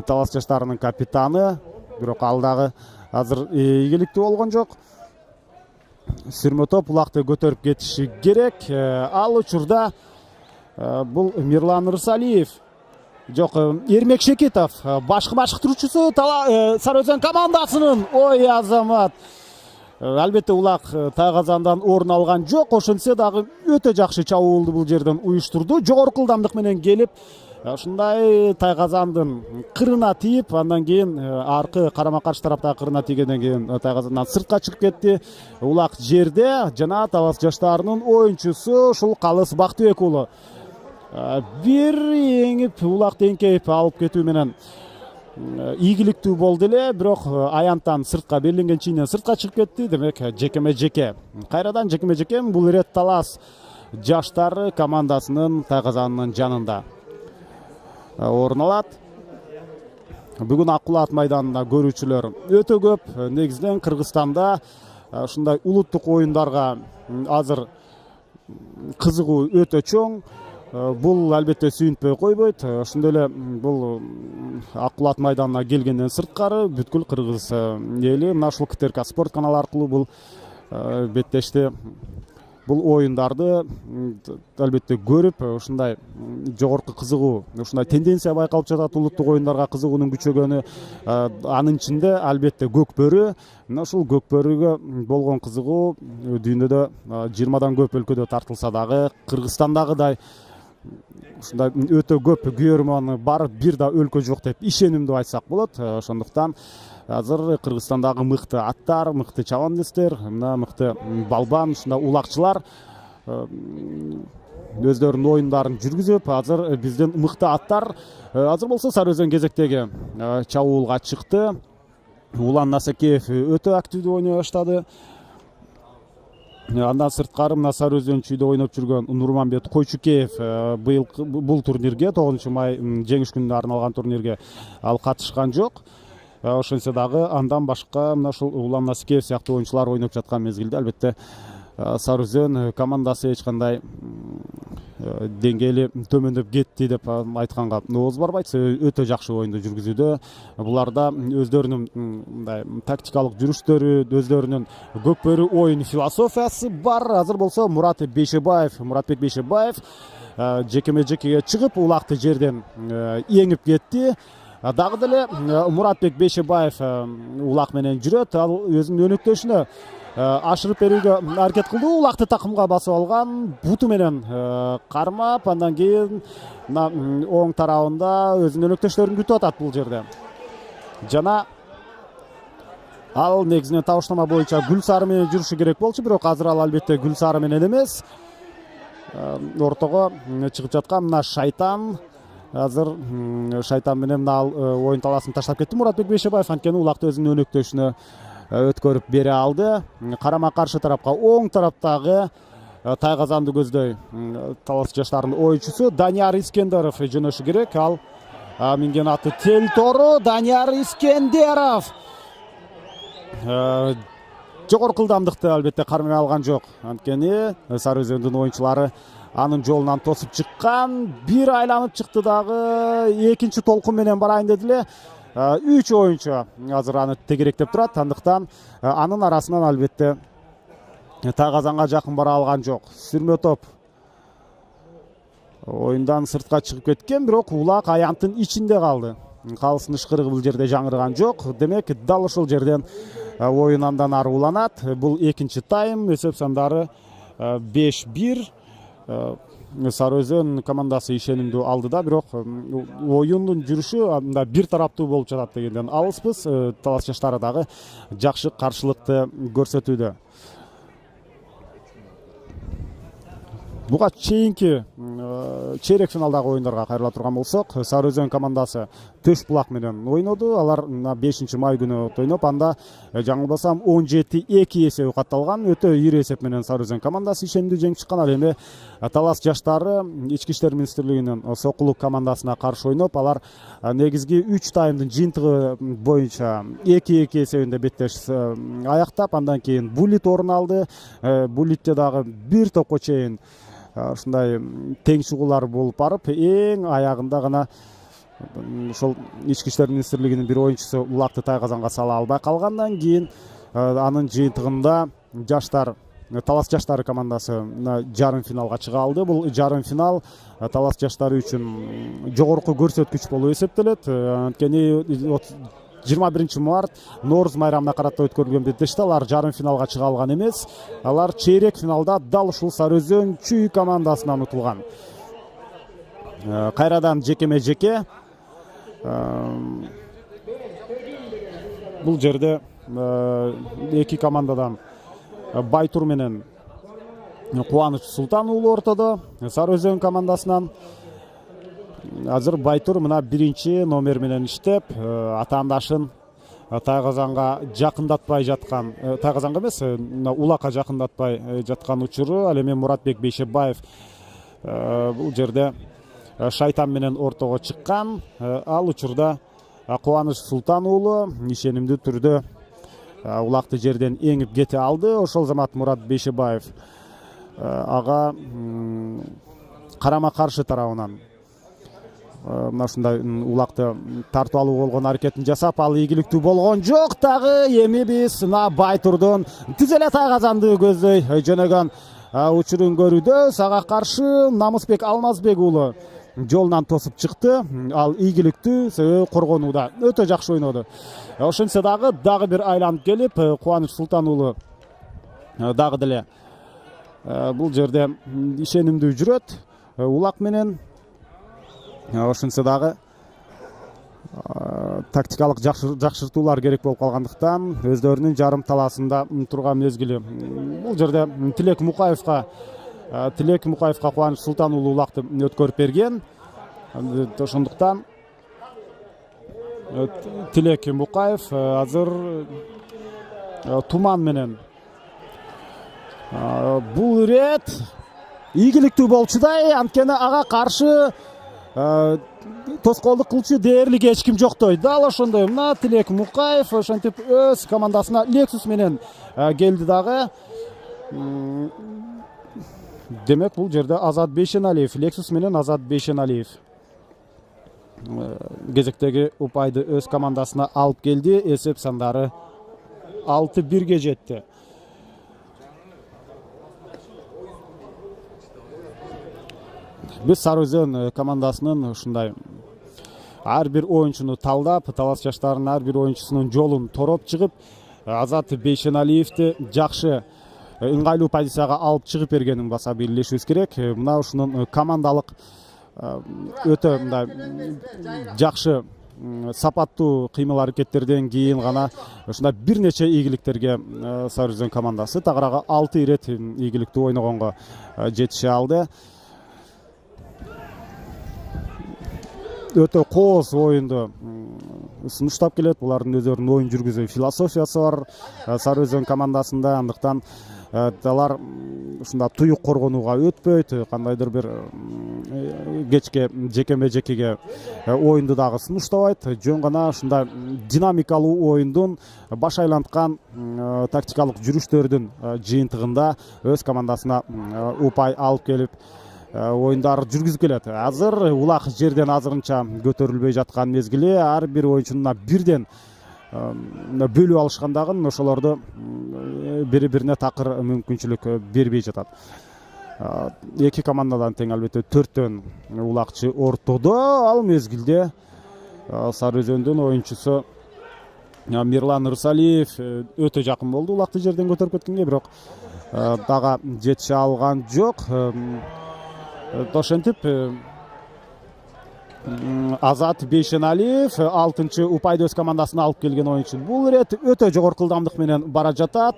талас жаштарынын капитаны, бирок ал дагы азыр ийгиликтүү болгон жок. Сүрмө топ улакты көтөрүп кетиши керек. Ал учурда бул Мирлан Рысалиев, жок, Эрмек Шекитов, башкы башкыртуучусу Сары Өзөн командасынын. Ой азамат, албетте улак Тайгазандан орун алган жок, ошентсе дагы өтө жакшы чабуулду бул жерден уюштурду. Жогорку ылдамдык менен келип ушундай Тайгазандын кырына тийип, андан кийин аркы карама каршы тараптагы кырына тийгенден кийин Тайгазандан сыртка чыгып кетти. Улак жерде жана талас жаштарынын оюнчусу ушул Калыс Бактыбек уулу бир эңип улакты эңкейип алып кетүү менен ийгиликтүү болду эле, бирок аянттан сыртка белгиленген чийинен сыртка чыгып кетти. Демек жекеме жеке, кайрадан жекеме жеке. Бул ирет талас жаштары командасынын Тайгазанынын жанында орун алат. Бүгүн Аккулат майданында көрүүчүлөр өтө көп. Негизинен Кыргызстанда ушундай улуттук оюндарга азыр кызыгуу өтө чоң. Бул албетте сүйүнтпөй койбойт. Ошондой эле бул Аккулат майданына келгенден сырткары бүткүл кыргыз эли мына ушул КТРК спорт каналы аркылуу бул беттешти бул оюндарды албетте көрүп, ушундай жогорку кызыгуу, ушундай тенденция байкалып жатат. Улуттук оюндарга кызыгуунун күчөгөнү, анын ичинде албетте Көкбөрү. Мына ушул Көкбөрүгө болгон кызыгуу дүйнөдө 20дан көп өлкөдө тартылса дагы, Кыргызстандагыдай ушундай өтө көп күйөрманы бар бир да өлкө жок деп ишенимдүү айтсак болот. Ошондуктан азыр Кыргызстандагы мыкты аттар, мыкты чабандестер, мына мыкты балбан, ушундай улакчылар өздөрүнүн оюндарын жүргүзүп, азыр биздин мыкты аттар азыр болсо Сары Өзөн кезектеги чабуулга чыкты. Улан Насакеев өтө активдүү ойной баштады. Андан сырткары мына Сары Өзөн чүйдө ойноп жүргөн Нурманбет Койчукеев бул турнирге 9 май жеңиш күнүнө арналган турнирге ал катышкан жок. Ошентсе дагы андан башка мына ушул Улан Насакеев сыяктуу оюнчулар ойноп жаткан мезгилде албетте Сары Өзөн командасы эч кандай деңгээли төмөндөп кетти деп айтканга ооз барбайт. Өтө жакшы оюнду жүргүзүүдө. Буларда өздөрүнүн мындай тактикалык жүрүштөрү, өздөрүнүн көкбөрү ойын философиясы бар. Азыр болсо Muratbek Бейшебаев жекеме-жекеге чыгып, улакты жерден эңип кетти. Дагы деле Muratbek Бейшебаев улак менен жүрөт. Ал өзүнүн өнөктөшүнө ашырып берүүгө аракет кылды. Улакты такымга басып алган, буту менен кармап, андан кийин оң тарабында өзүнүн өнөктөштөрүн күтүп атат бул жерде. Жана ал негизинен табыштама боюнча Гүлсары менен жүрүшү керек болчу, бирок азыр ал албетте Гүлсары менен эмес. Ортого чыгып жаткан мына Шайтан. Азыр Шайтан менен ал оюн таласын таштап кетти. Muratbek Бейшебаев анткени улакты өзүнүн өнөктөшүнө өткөрүп бере алды. Карама каршы тарапка оң тараптагы Тайгазанды көздөй талас жаштарынын оюнчусу Данияр Искендеров жөнөшү керек. Ал минген аты Тел Тору Данияр Искендеров жогорку ылдамдыкты албетте кармай алган жок. Анткени Сары Өзөндүн оюнчулары анын жолунан тосуп чыккан. Бир айланып чыкты дагы, экинчи толкун менен барайын деди эле. 3 оюнчу азыр аны тегеректеп турат. Андыктан анын арасынан албетте Тайгазанга жакын бара алган жок. Сүрмө топ оюндан сыртка чыгып кеткен, бирок улак аянттын ичинде калды. Калыстын ышкырыгы бул жерде жаңырган жок. Демек, дал ошол жерден оюн андан ары уланат. Бул экинчи тайм, эсеп сандары 5-1. Сары Өзөн командасы ишенимдүү алдыда, бирок оюндун жүрүшү анда бир тараптуу болуп жатат дегенден алыспыз. Талас жаштары дагы жакшы каршылыкты көрсөтүүдө. Буга чейинки чейрек финалдагы оюндарга кайрыла турган болсок, Сары Өзөн командасы Төш булак менен ойноду. Алар 5 май күнү ойноп, анда жаңылбасам 17-2 эсеби катталган. Өтө ири эсеп менен Сары Өзөн командасы ишенимдүү жеңип чыккан. Ал эми талас жаштары Ички иштер министрлигинин Сокулук командасына каршы ойноп, алар негизги 3 таймдын жыйынтыгы боюнча 2-2 эсебинде беттеш аяктап, андан кийин Буллит орун алды. Буллитте дагы бир топко чейин ушундай тең чыгуулар болуп барып, эң аягында гана ошол Ички иштер министрлигинин бир оюнчусу улакты Тайгазанга сала албай калгандан кийин анын жыйынтыгында жаштар талас жаштары командасы жарым финалга чыга алды. Бул жарым финал талас жаштары үчүн жогорку көрсөткүч болуп эсептелет. Анткени 21 март Нооруз майрамына карата өткөрүлгөн беттеште алар жарым финалга чыга алган эмес. Алар чейрек финалда дал ушул Сары Өзөн чүй командасынан утулган. Кайрадан жекеме-жеке. Бул жерде эки командадан Байтур менен Кубаныч Султан уулу ортодо. Сары Өзөн командасынан азыр Байтур мына биринчи номер менен иштеп, атаандашын Тайгазанга жакындатпай жаткан, Тайгазанга эмес, улакка жакындатпай жаткан учуру. Ал эми Muratbek Бейшебаев бул жерде Шайтан менен ортого чыккан. Ал учурда Кубаныч Султан уулу ишенимдүү түрдө улакты жерден эңип кете алды. Ошол замат Muratbek Бейшебаев ага карама каршы тарабынан мына ушундай улакты тартып алуу болгон аракетин жасап, ал ийгиликтүү болгон жок. Дагы эми биз Байтурдун түз эле Тайгазанды көздөй жөнөгөн учурун көрүүдө. Сага каршы Намысбек Алмазбек уулу жолунан тосуп чыкты. Ал ийгиликтүү, себеби коргонууда өтө жакшы ойноду. Ошентсе дагы бир айланып келип, Кубаныч Султан уулу дагы деле бул жерде ишенимдүү жүрөт улак менен. Ошентсе дагы тактикалык жакшыртуулар керек болуп калгандыктан өздөрүнүн жарым таласында турган мезгили. Бул жерде Тилек Мукаевка Кубаныч Султан уулу улакты өткөрүп берген. Ошондуктан Тилек Мукаев азыр Туман менен. Бул ирет ийгиликтүү болчудай, анткени ага каршы тоскоолдук кылчу дээрлик эч ким жоктой. Дал ошондой мына Тилек Мукаев ошентип өз командасына Lexus менен келди дагы. Демек бул жерде Азат Бейшеналиев, Lexus менен Азат Бейшеналиев кезектеги упайды өз командасына алып келди. Эсеп сандары 6-1 жетти. Биз Сары Өзөн командасынын ушундай ар бир оюнчуну талдап, талас жаштарынын ар бир оюнчусунун жолун тороп чыгып, Азат Бейшеналиевди жакшы ыңгайлуу позицияга алып чыгып бергенин баса бийлешибиз керек. Мына ушунун командалык өтө мындай жакшы сапаттуу кыймыл аракеттерден кийин гана ушундай бир нече ийгиликтерге Сары Өзөн командасы тагыраагы 6 ирет ийгиликтүү ойногонго жетише алды. Өтө кооз оюнду сунуштап келет. Булардын өздөрүнүн оюн жүргүзүү философиясы бар Сары Өзөн командасында. Андыктан алар ушунда туюк коргонууга өтпөйт, кандайдыр бир кечке жекеме жекеге оюнду дагы сунуштабайт. Жөн гана ушундай динамикалуу оюндун баш айланткан тактикалык жүрүштөрдүн жыйынтыгында өз командасына упай алып келип оюндар жүргүзүп келет. Азыр улак жерден азырынча көтөрүлбөй жаткан мезгили, ар бир оюнчуна бирден бөлүп алышкандагы ошолорду бири-бирине такыр мүмкүнчүлүк бербей жатат. Эки командадан тең албетте 4төн улакчы ортодо. Ал мезгилде Сары Өзөндүн оюнчусу Мирлан Ырсалиев өтө жакын болду улакты жерден көтөрүп кеткенге, бирок дагы жетише алган жок. Ошентип Азат Бейшеналиев 6-чы упайды өз командасына алып келген оюнчу. Бул ирет өтө жогорку ылдамдык менен бара жатат.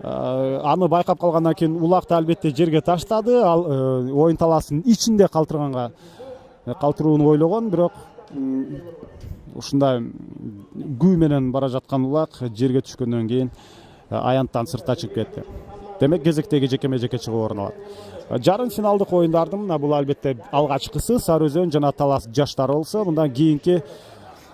Аны байкап калгандан кийин улакты албетте жерге таштады. Ал оюн таласынын ичинде калтырууну ойлогон, бирок ушундай күү менен бара жаткан улак жерге түшкөндөн кийин аянттан сыртта чыгып кетти. Демек кезектеги жекеме жеке чыгуу орун алат. Жарым финалдык оюндардын бул албетте алгачкысы Сары Өзөн жана Талас жаштары болсо, мындан кийинки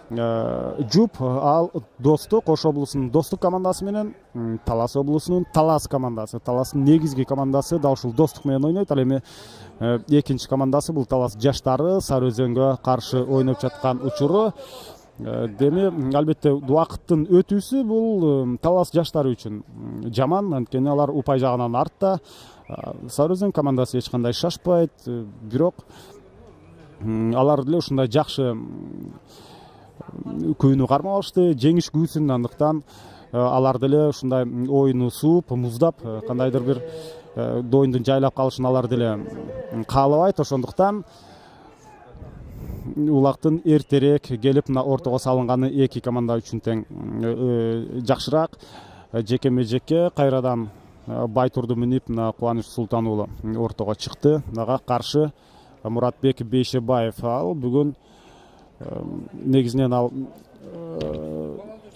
жуп ал Достук, Ош облусунун Достук командасы менен Талас облусунун Талас командасы. Таластын негизги командасы дал ушул Достук менен ойнойт. Ал эми экинчи командасы бул Талас жаштары Сары Өзөнгө каршы ойноп жаткан учуру. Деми албетте убакыттын өтүүсү бул Талас жаштары үчүн жаман, анткени алар упай жагынан артта. Сары Өзөн командасы эч кандай шашпайт, бирок алар деле ушундай жакшы күүнү кармап алышты, жеңиш күүсүн. Андыктан алар деле ушундай оюну сууп, муздап, кандайдыр бир оюндун жайлап калышын алар деле каалабайт. Ошондуктан улактын эртерээк келип мына ортого салынганы эки команда үчүн тең жакшыраак. Жекеме жеке кайрадан Байтурду минип мына Кубаныч Султан уулу ортого чыкты. Ага каршы Муратбек Бейшебаев. Ал бүгүн негизинен ал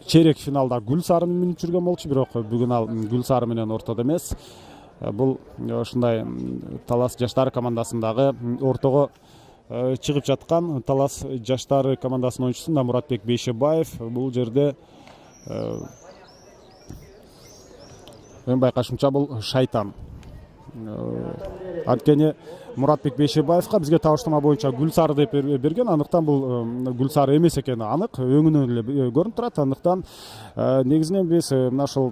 чейрек финалда Гүлсарын минип жүргөн болчу, бирок бүгүн ал Гүлсары менен ортодо эмес. Бул ушундай Талас жаштары командасындагы ортого чыгып жаткан Талас жаштары командасынын оюнчусу Муратбек Бейшебаев. Бул жерде мен байкашымча бул шайтан. Анткени Муратбек Бейшебаевга бизге табыштама боюнча Гүлсары деп берген. Андыктан бул Гүлсары эмес экени анык, өңүнөн эле көрүнүп турат. Андыктан негизинен биз мына ушул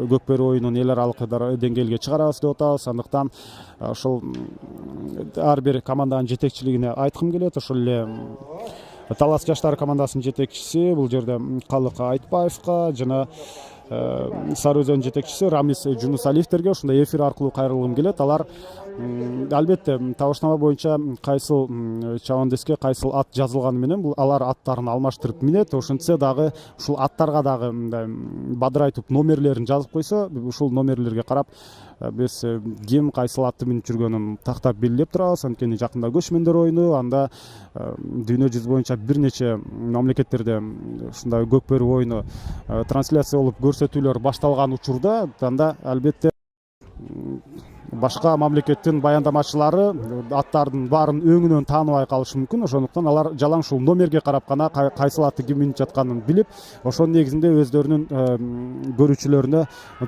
көкбөрү оюнун эл аралык деңгээлге чыгарабыз деп атабыз. Андыктан ушул ар бир команданын жетекчилигине айткым келет. Ошол эле Талас жаштары командасынын жетекчиси бул жерде Калык Айтбаевга жана Сары Өзөн жетекчиси Рамис Жунусалиевтерге ушундай эфир аркылуу кайрылгым келет. Алар албетте табыштама боюнча кайсыл чабандеске кайсыл ат жазылганы менен бул алар аттарын алмаштырып минет. Ошентсе дагы ушул аттарга дагы бадырайтып номерлерин жазып койсо, ушул номерлерге карап биз ким кайсыл атты минип жүргөнүн тактап белгилеп турабыз. Анткени жакында көчмөндөр оюну, анда дүйнө жүзү боюнча бир нече мамлекеттерде ушундай көкбөрү оюну трансляция болуп көрсөтүүлөр башталган учурда анда албетте башка мамлекеттин баяндамачылары аттардын баарын өңүнөн тааныбай калышы мүмкүн. Ошондуктан алар жалаң ушул номерге карап гана кайсыл атты ким минип жатканын билип, ошонун негизинде өздөрүнүн көрүүчүлөрүнө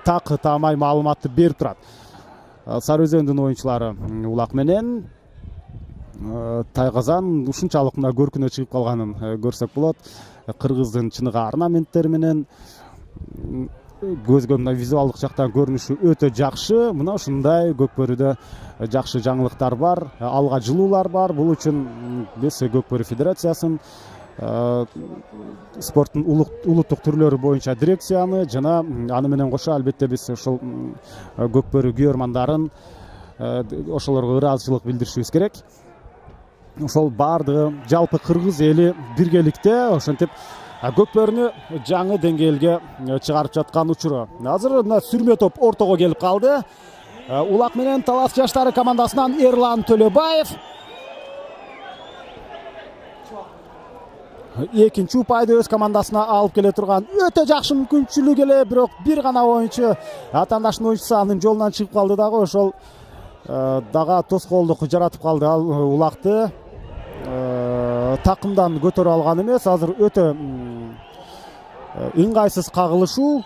так таамай маалыматты берип турат. Сары Өзөндүн оюнчулары Улак менен Тайгазан ушунчалык мына көркүнө чыгып калганын көрсөк болот. Кыргыздын чыныгы орнаменттери менен көзгө мына визуалдык жактан көрүнүшү өтө жакшы. Мына ушундай көкбөрүдө жакшы жаңылыктар бар, алга жылуулар бар. Бул үчүн биз Көкбөрү Федерациясын спорттун улуттук түрлөрү боюнча дирекцияны жана аны менен кошо албетте биз ушул көкбөрү күйөрмандарын ошолорго ыраазычылык билдиришибиз керек. Ошол баардыгы жалпы кыргыз эли биргеликте ошентип көкбөрүнү жаңы деңгээлге чыгарып жаткан учуру. Азыр мына сүрмө топ ортого келип калды. Улак менен Талас жаштары командасынан Эрлан Төлөбаев. Экинчи упайды өз командасына алып келе турган өтө жакшы мүмкүнчүлүк эле, бирок бир гана оюнчу атаандашынын оюнчусу анын жолунан чыгып калды дагы. Ошол дагы тоскоолдук жаратып калды ал Улакты. Такымдан көтөрө алган эмес. Азыр өтө ыңгайсыз кагылышуу.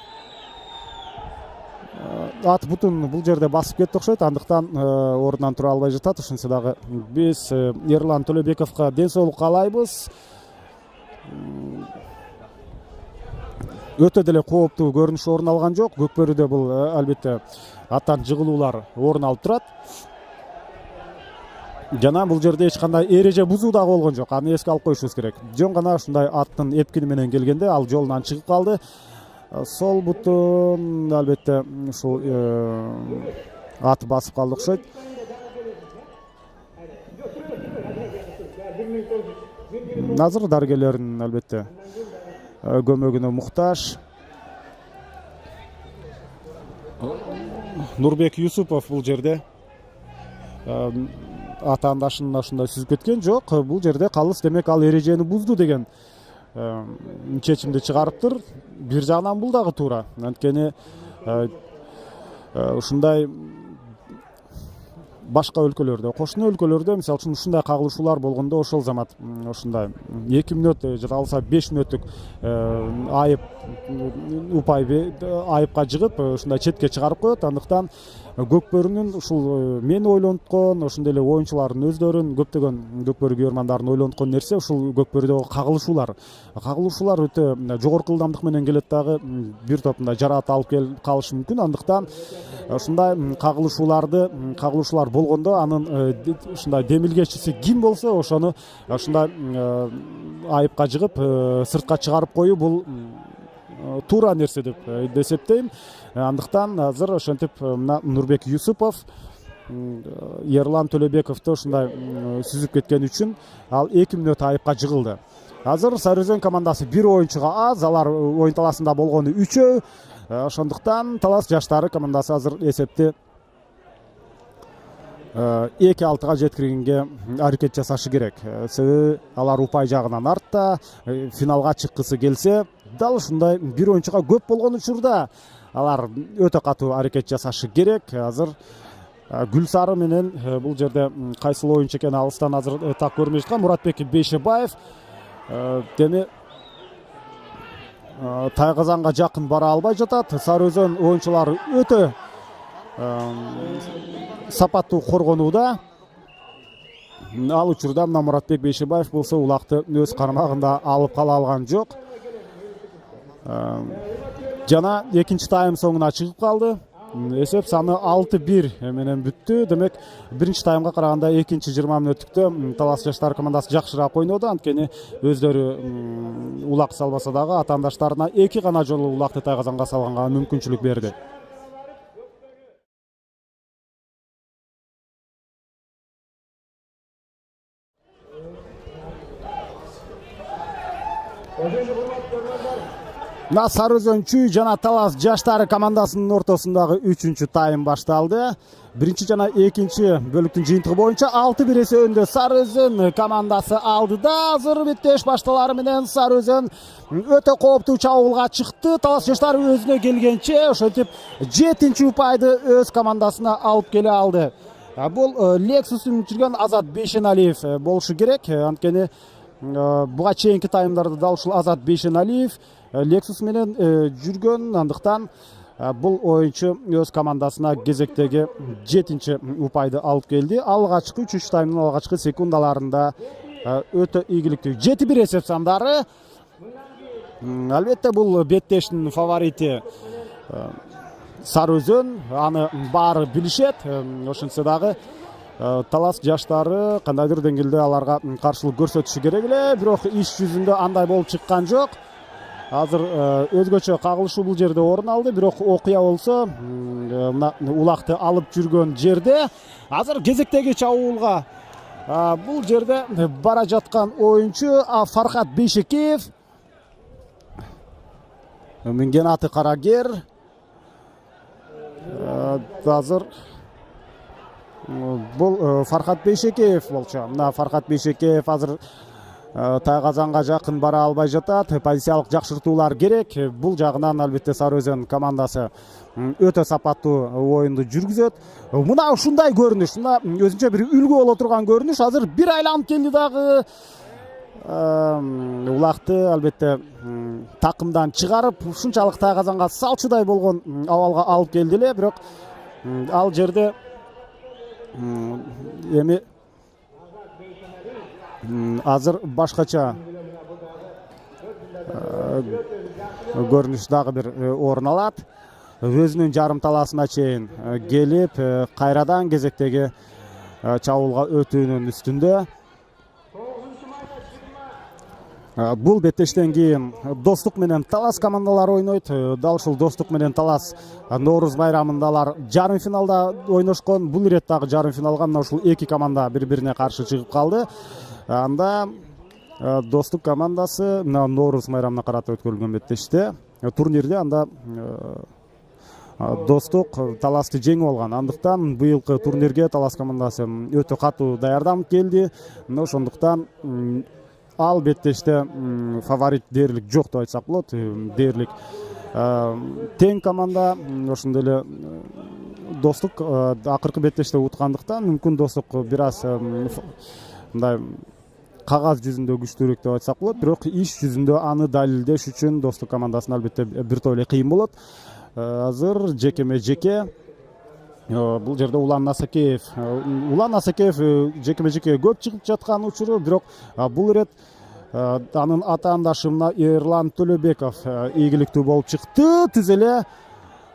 Ат бутун бул жерде басып кетти окшойт, андыктан ордунан тура албай жатат. Ошентсе дагы биз Эрлан Төлөбековго ден соолук каалайбыз. Өтө деле кооптуу көрүнүш орун алган жок. Көкбөрүдө бул албетте аттан жыгылуулар орун алып турат. Жана бул жерде эч кандай эреже бузуу дагы болгон жок. Аны эске алып коюшубуз керек. Жөн гана ушундай аттын эпкини менен келгенде ал жолунан чыгып калды. Сол бутун албетте ушул ат басып калды окшойт. Азыр дарыгерлердин албетте көмөгүнө муктаж. Нурбек Юсупов бул жерде атаандашын ушундай сүзүп кеткен жок. Бул жерде калыс, демек ал эрежени бузду деген чечимди чыгарыптыр. Бир жагынан бул дагы туура. Анткени ушундай башка өлкөлөрдө, кошуна өлкөлөрдө мисалы үчүн ушундай кагылышуулар болгондо ошол замат ушундай 2 мүнөт жада алса 5 мүнөттүк айып упай айыпка жыгып ушундай четке чыгарып коет. Андыктан көкбөрүнүн ушул мени ойлонткон, ошондой эле оюнчулардын өздөрүн, көптөгөн көкбөрү күйөрмандарын ойлонткон нерсе ушул көкбөрүдөгү кагылышуулар. Кагылышуулар өтө жогорку ылдамдык менен келет дагы, бир топунда жараат алып келип калышы мүмкүн. Андыктан ушундай кагылышуулар болгондо анын ушундай демилгечиси ким болсо ошону ушундай айыпка жыгып сыртка чыгарып коюу бул туура нерсе деп эсептейм. Андыктан азыр ошентип мына Нурбек Юсупов Эрлан Төлөбековду ушундай сүзүп кеткен үчүн ал 2 мүнөт айыпка жыгылды. Азыр Сары Өзөн командасы бир оюнчуга аз, алар оюн таласында болгону 3-өө. Ошондуктан Талас жаштары командасы азыр эсепти 2-6-га жеткиргенге аракет жасашы керек. Себеби алар упай жагынан артта, финалга чыккысы келсе, дал ушундай бир оюнчуга көп болгон учурда алар өтө катуу аракет жасашы керек. Азыр Гүлсары менен бул жерде кайсыл оюнчу экени алыстан азыр так көрмөй жаткан Муратбек Бейшебаев деми Тайгазанга жакын бара албай жатат. Сары Өзөн оюнчулары өтө сапаттуу коргонууда. Ал учурда мына Муратбек Бейшебаев болсо Улакты өз кармагында алып кала алган жок. Жана экинчи тайм соңуна чыгып калды. Эсеп саны 6-1 менен бүттү. Демек, биринчи таймга караганда экинчи 20 мүнөттүктө Талас жаштар командасы жакшыраак ойноду. Анткени өздөрү Улак салбаса дагы атаандаштарына 2 гана жолу Улакты Тайгазанга салганга мүмкүнчүлүк берди. Сары Өзөн Чүй жана Талас жаштары командасынын ортосундагы 3-чү тайм башталды. Биринчи жана экинчи бөлүктүн жыйынтыгы боюнча 6-1 өндө Сары Өзөн командасы алдыда. Азыр беттеш башталары менен Сары Өзөн өтө кооптуу чабуулга чыкты. Талас жаштары өзүнө келгенче ошентип 7-чи упайды өз командасына алып келе алды. Бул Lexus'ун жүргөн Азат Бейшеналиев болушу керек. Анткени буга чейинки таймдарда дал ушул Азат Бейшеналиев Lexus менен жүргөн, андыктан бул оюнчу өз командасына кезектеги 7-чи упайды алып келди. Алгачкы 3-чү таймдын алгачкы секундаларында өтө ийгиликтүү 7-1 эсеп сандары. Албетте бул беттештин фаворити Сары Өзөн, аны баары билишет. Ошентсе дагы Талас жаштары кандайдыр деңгээлде аларга каршылык көрсөтүшү керек эле, бирок иш жүзүндө андай болуп чыккан жок. Азыр өзгөчө кагылышуу бул жерде орун алды, бирок окуя болсо улакты алып жүргөн жерде азыр кезектеги чабуулга бул жерде бара жаткан оюнчу Фархат Бейшекеев. Минген аты Карагер. Азыр бул Фархат Бейшекеев болчу. Фархат Бейшекеев азыр Тайгазанга жакын бара албай жатат. Позициялык жакшыртуулар керек. Бул жагынан албетте Сары Өзөн командасы өтө сапаттуу оюнду жүргүзөт. Мына ушундай көрүнүш, мына өзүнчө бир үлгү боло турган көрүнүш. Азыр бир айланып келди дагы. Улакты албетте такымдан чыгарып, ушунчалык Тайгазанга салчыдай болгон абалга алып келди эле, бирок ал жерде эми азыр башкача көрүнүш дагы бир орун алат. Өзүнүн жарым таласына чейин келип, кайрадан кезектеги чабуулга өтүүнүн үстүндө. Бул беттештен кийин Достук менен Талас командалары ойнойт. Дал ушул Достук менен Талас Нооруз байрамында алар жарым финалда ойношкон. Бул ирет дагы жарым финалга мына ушул эки команда бири-бирине каршы чыгып калды. Анда Достук командасы Нооруз байрамына карата өткөрүлгөн беттеште турнирде анда Достук Таласты жеңип алган. Андыктан быйылкы турнирге Талас командасы өтө катуу даярданып келди. Ошондуктан ал беттеште фаворит дээрлик жок деп айтсак болот. Дээрлик тең команда. Ошондой эле Достук акыркы беттеште уткандыктан мүмкүн Достук бир аз мындай кагаз жүзүндө күчтүүрөөк деп айтсак болот. Бирок иш жүзүндө аны далилдеш үчүн Достук командасына албетте бир топ эле кыйын болот. Азыр жекеме-жеке бул жерде Улан Насакеев жекеме-жеке көп чыгып жаткан учуру, бирок бул ирет анын атаандашы Эрлан Төлөбеков ийгиликтүү болуп чыкты. Түз эле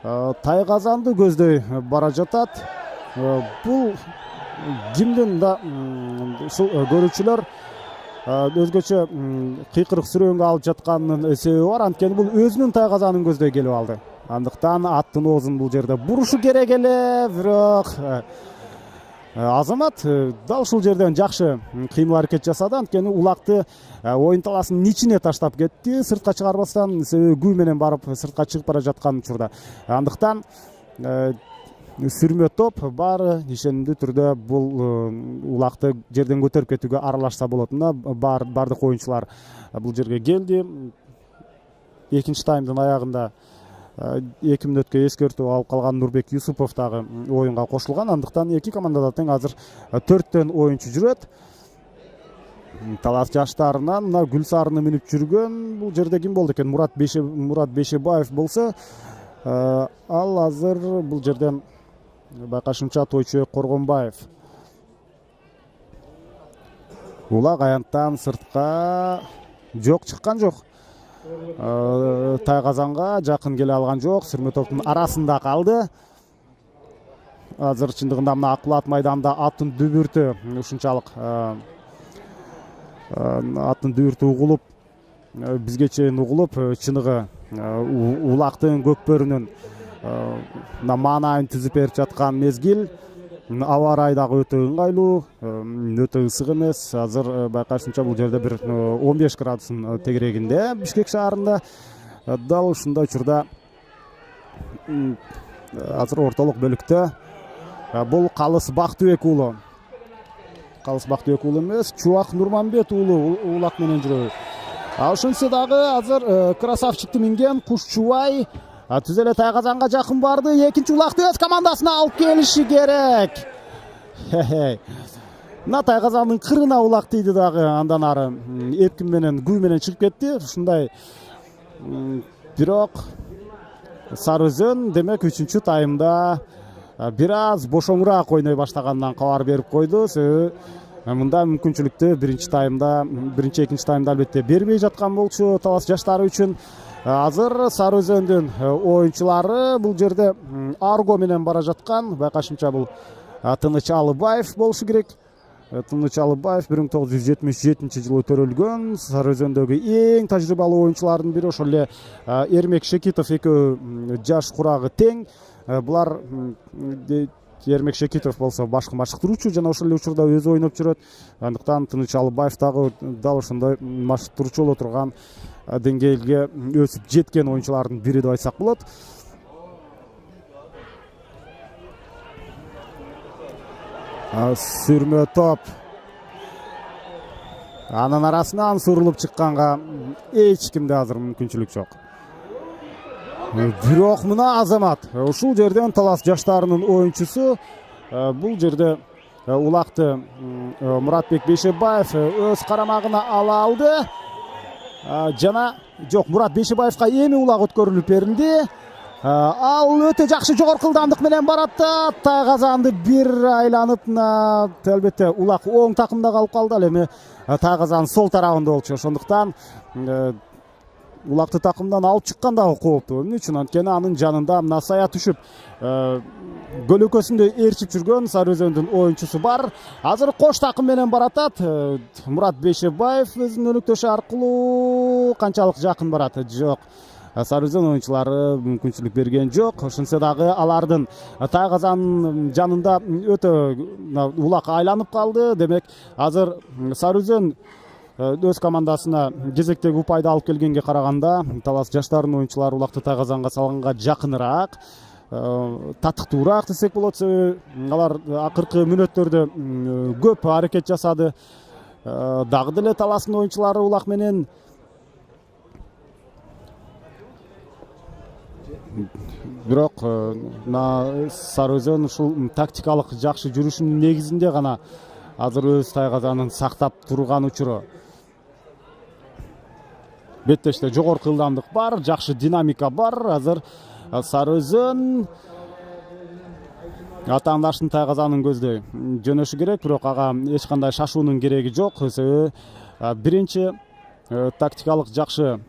Тайгазанды көздөй бара жатат. Бул кимдин да ушул көрүүчүлөр өзгөчө кыйкырык сүрөөнгө алып жатканынын себеби бар. Анткени бул өзүнүн Тайгазанын көздөй келип алды. Андыктан аттын оозун бул жерде бурушу керек эле, бирок Азамат дал ушул жерден жакшы кыймыл аракет жасады. Анткени улакты оюн таласынын ичине таштап кетти, сыртка чыгарбастан, себеби күү менен барып сыртка чыгып бара жаткан учурда. Андыктан сүрмө топ баары ишенимдүү түрдө бул улакты жерден көтөрүп кетүүгө аралашса болот. Бардык оюнчулар бул жерге келди. Экинчи таймдын аягында 2 мүнөткө эскертүү алып калган Нурбек Юсупов дагы оюнга кошулган. Андыктан эки командада тең азыр 4төн оюнчу жүрөт. Талас жаштарынан мына Гүлсарыны минип жүргөн бул жерде ким болду экен? Мурат Бейшебаев болсо, ал азыр бул жерден байкашымча Тойчубек Коргонбаев. Улак аянттан сыртка жок чыккан жок. Тайгазанга жакын келе алган жок, сүрмө топтун арасында калды. Азыр чындыгында мына Акбулат майданда аттын дүбүртү ушунчалык аттын дүбүртү угулуп, бизге чейин угулуп, чыныгы улактын көкпөрүнүн маанайын түзүп берип жаткан мезгил. Аба ырайы дагы өтө ыңгайлуу, өтө ысык эмес. Азыр байкашымча бул жерде бир 15 градустун тегерегинде Бишкек шаарында. дал ушундай учурда азыр ортолук бөлүктө бул Калыс Бактыбек уулу. Калыс Бактыбек уулу эмес, Чубак Нурманбет уулу улак менен жүрөбүз. Ошонсо дагы азыр красавчикти минген Куш Чубай түз эле Тайгазанга жакын барды. Экинчи улакты өз командасына алып келиши керек. Мына Тайгазандын кырына улак тийди дагы, андан ары эпкин менен күй менен чыгып кетти. Ушундай бирок Сары Өзөн демек 3-чү таймда бир аз бошоңураак ойной баштагандан кабар берип койду. Мындай мүмкүнчүлүктү биринчи таймда, экинчи таймда албетте бербей жаткан болчу талас жаштары үчүн. Азыр Сары Өзөндүн оюнчулары бул жерде Арго менен бара жаткан. Байкашымча бул Тыныч Алыбаев болушу керек. Тыныч Алыбаев 1977-жылы төрөлгөн. Сары Өзөндөгү эң тажрыйбалуу оюнчулардын бири. Ошол эле Эрмек Шекитов экөө жаш курагы тең. Булар Эрмек Шекитов болсо машыктыруучу жана ошол эле учурда өзү ойноп жүрөт. Андыктан Тыныч Алыбаев дагы дал ошондой машыктыруучу боло турган деңгээлге өсүп жеткен оюнчулардын бири деп айтсак болот. Сүрмө топ анын арасынан сурулуп чыкканга эч кимде азыр мүмкүнчүлүк жок. Бирок мына Азамат ушул жерден талас жаштарынын оюнчусу бул жерде улакты Муратбек Бейшебаев өз карамагына ала алды. Жана жок, Мурат Бейшебаевка эми улак өткөрүлүп берилди. Ал өтө жакшы жогорку ылдамдык менен барат. Тайгазанды бир айланып, албетте улак оң такымда калып калды. Ал эми Тайгазан сол тарабында болчу. Ошондуктан улакты такымдан алып чыккан дагы кооптуу. Эмне үчүн? Анткени анын жанында мына сая түшүп көлөкөсүндө ээрчип жүргөн Сары Өзөндүн оюнчусу бар. Азыр кош такым менен баратат. Мурат Бейшебаев өзүнүн өнөктөшү аркылуу канчалык жакын барат? Жок. Сары Өзөн оюнчулары мүмкүнчүлүк берген жок. Ошонсо дагы алардын Тайгазан жанында өтө улак айланып калды. Демек азыр Сары Өзөн өз командасына кезектеги упайды алып келгенге караганда талас жаштардын оюнчулары улакты Тайгазанга салганга жакыныраак, татыктуураак десек болот. Алар акыркы мүнөттөрдө көп аракет жасады. Дагы деле таластын оюнчулары улак менен бирок Сары Өзөн ушул тактикалык жакшы жүрүшүнүн негизинде гана азыр өз Тайгазанын сактап турган учуру. Беттеште жогорку ылдамдык бар, жакшы динамика бар. Азыр Сары Өзөн атаандаштын Тайгазанын көздөй жөнөшү керек, бирок ага эч кандай шашуунун кереги жок. Биринчи тактикалык жакшы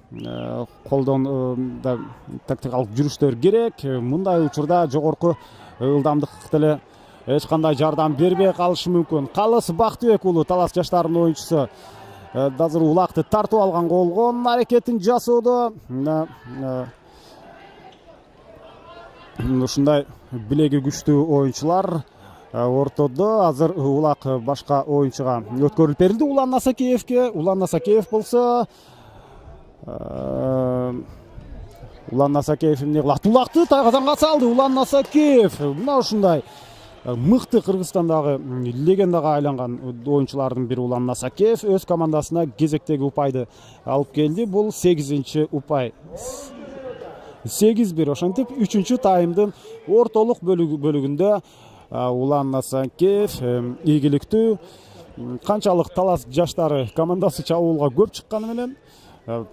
тактикалык жүрүштөр керек. Мындай учурда жогорку ылдамдык деле эч кандай жардам бербей калышы мүмкүн. Калыс Бактыбек уулу талас жаштарынын оюнчусу азыр улакты тартып алганга болгон аракетин жасоодо. Ушундай билеги күчтүү оюнчулар ортодо. Азыр улак башка оюнчуга өткөрүлүп берилди. Улан Насакеевке. Улан Насакеев болсо Улан Насакеев эмне кылат? Улакты Тайгазанга салды. Улан Насакеев мына ушундай мыкты Кыргызстандагы легендага айланган оюнчулардын бири Улан Насакеев өз командасына кезектеги упайды алып келди. Бул 8-чи упай. 8-1. Ошентип 3-чү таймдын ортолук бөлүгүндө Улан Насакеев ийгиликтүү. Канчалык талас жаштары командасы чабуулга көп чыкканы менен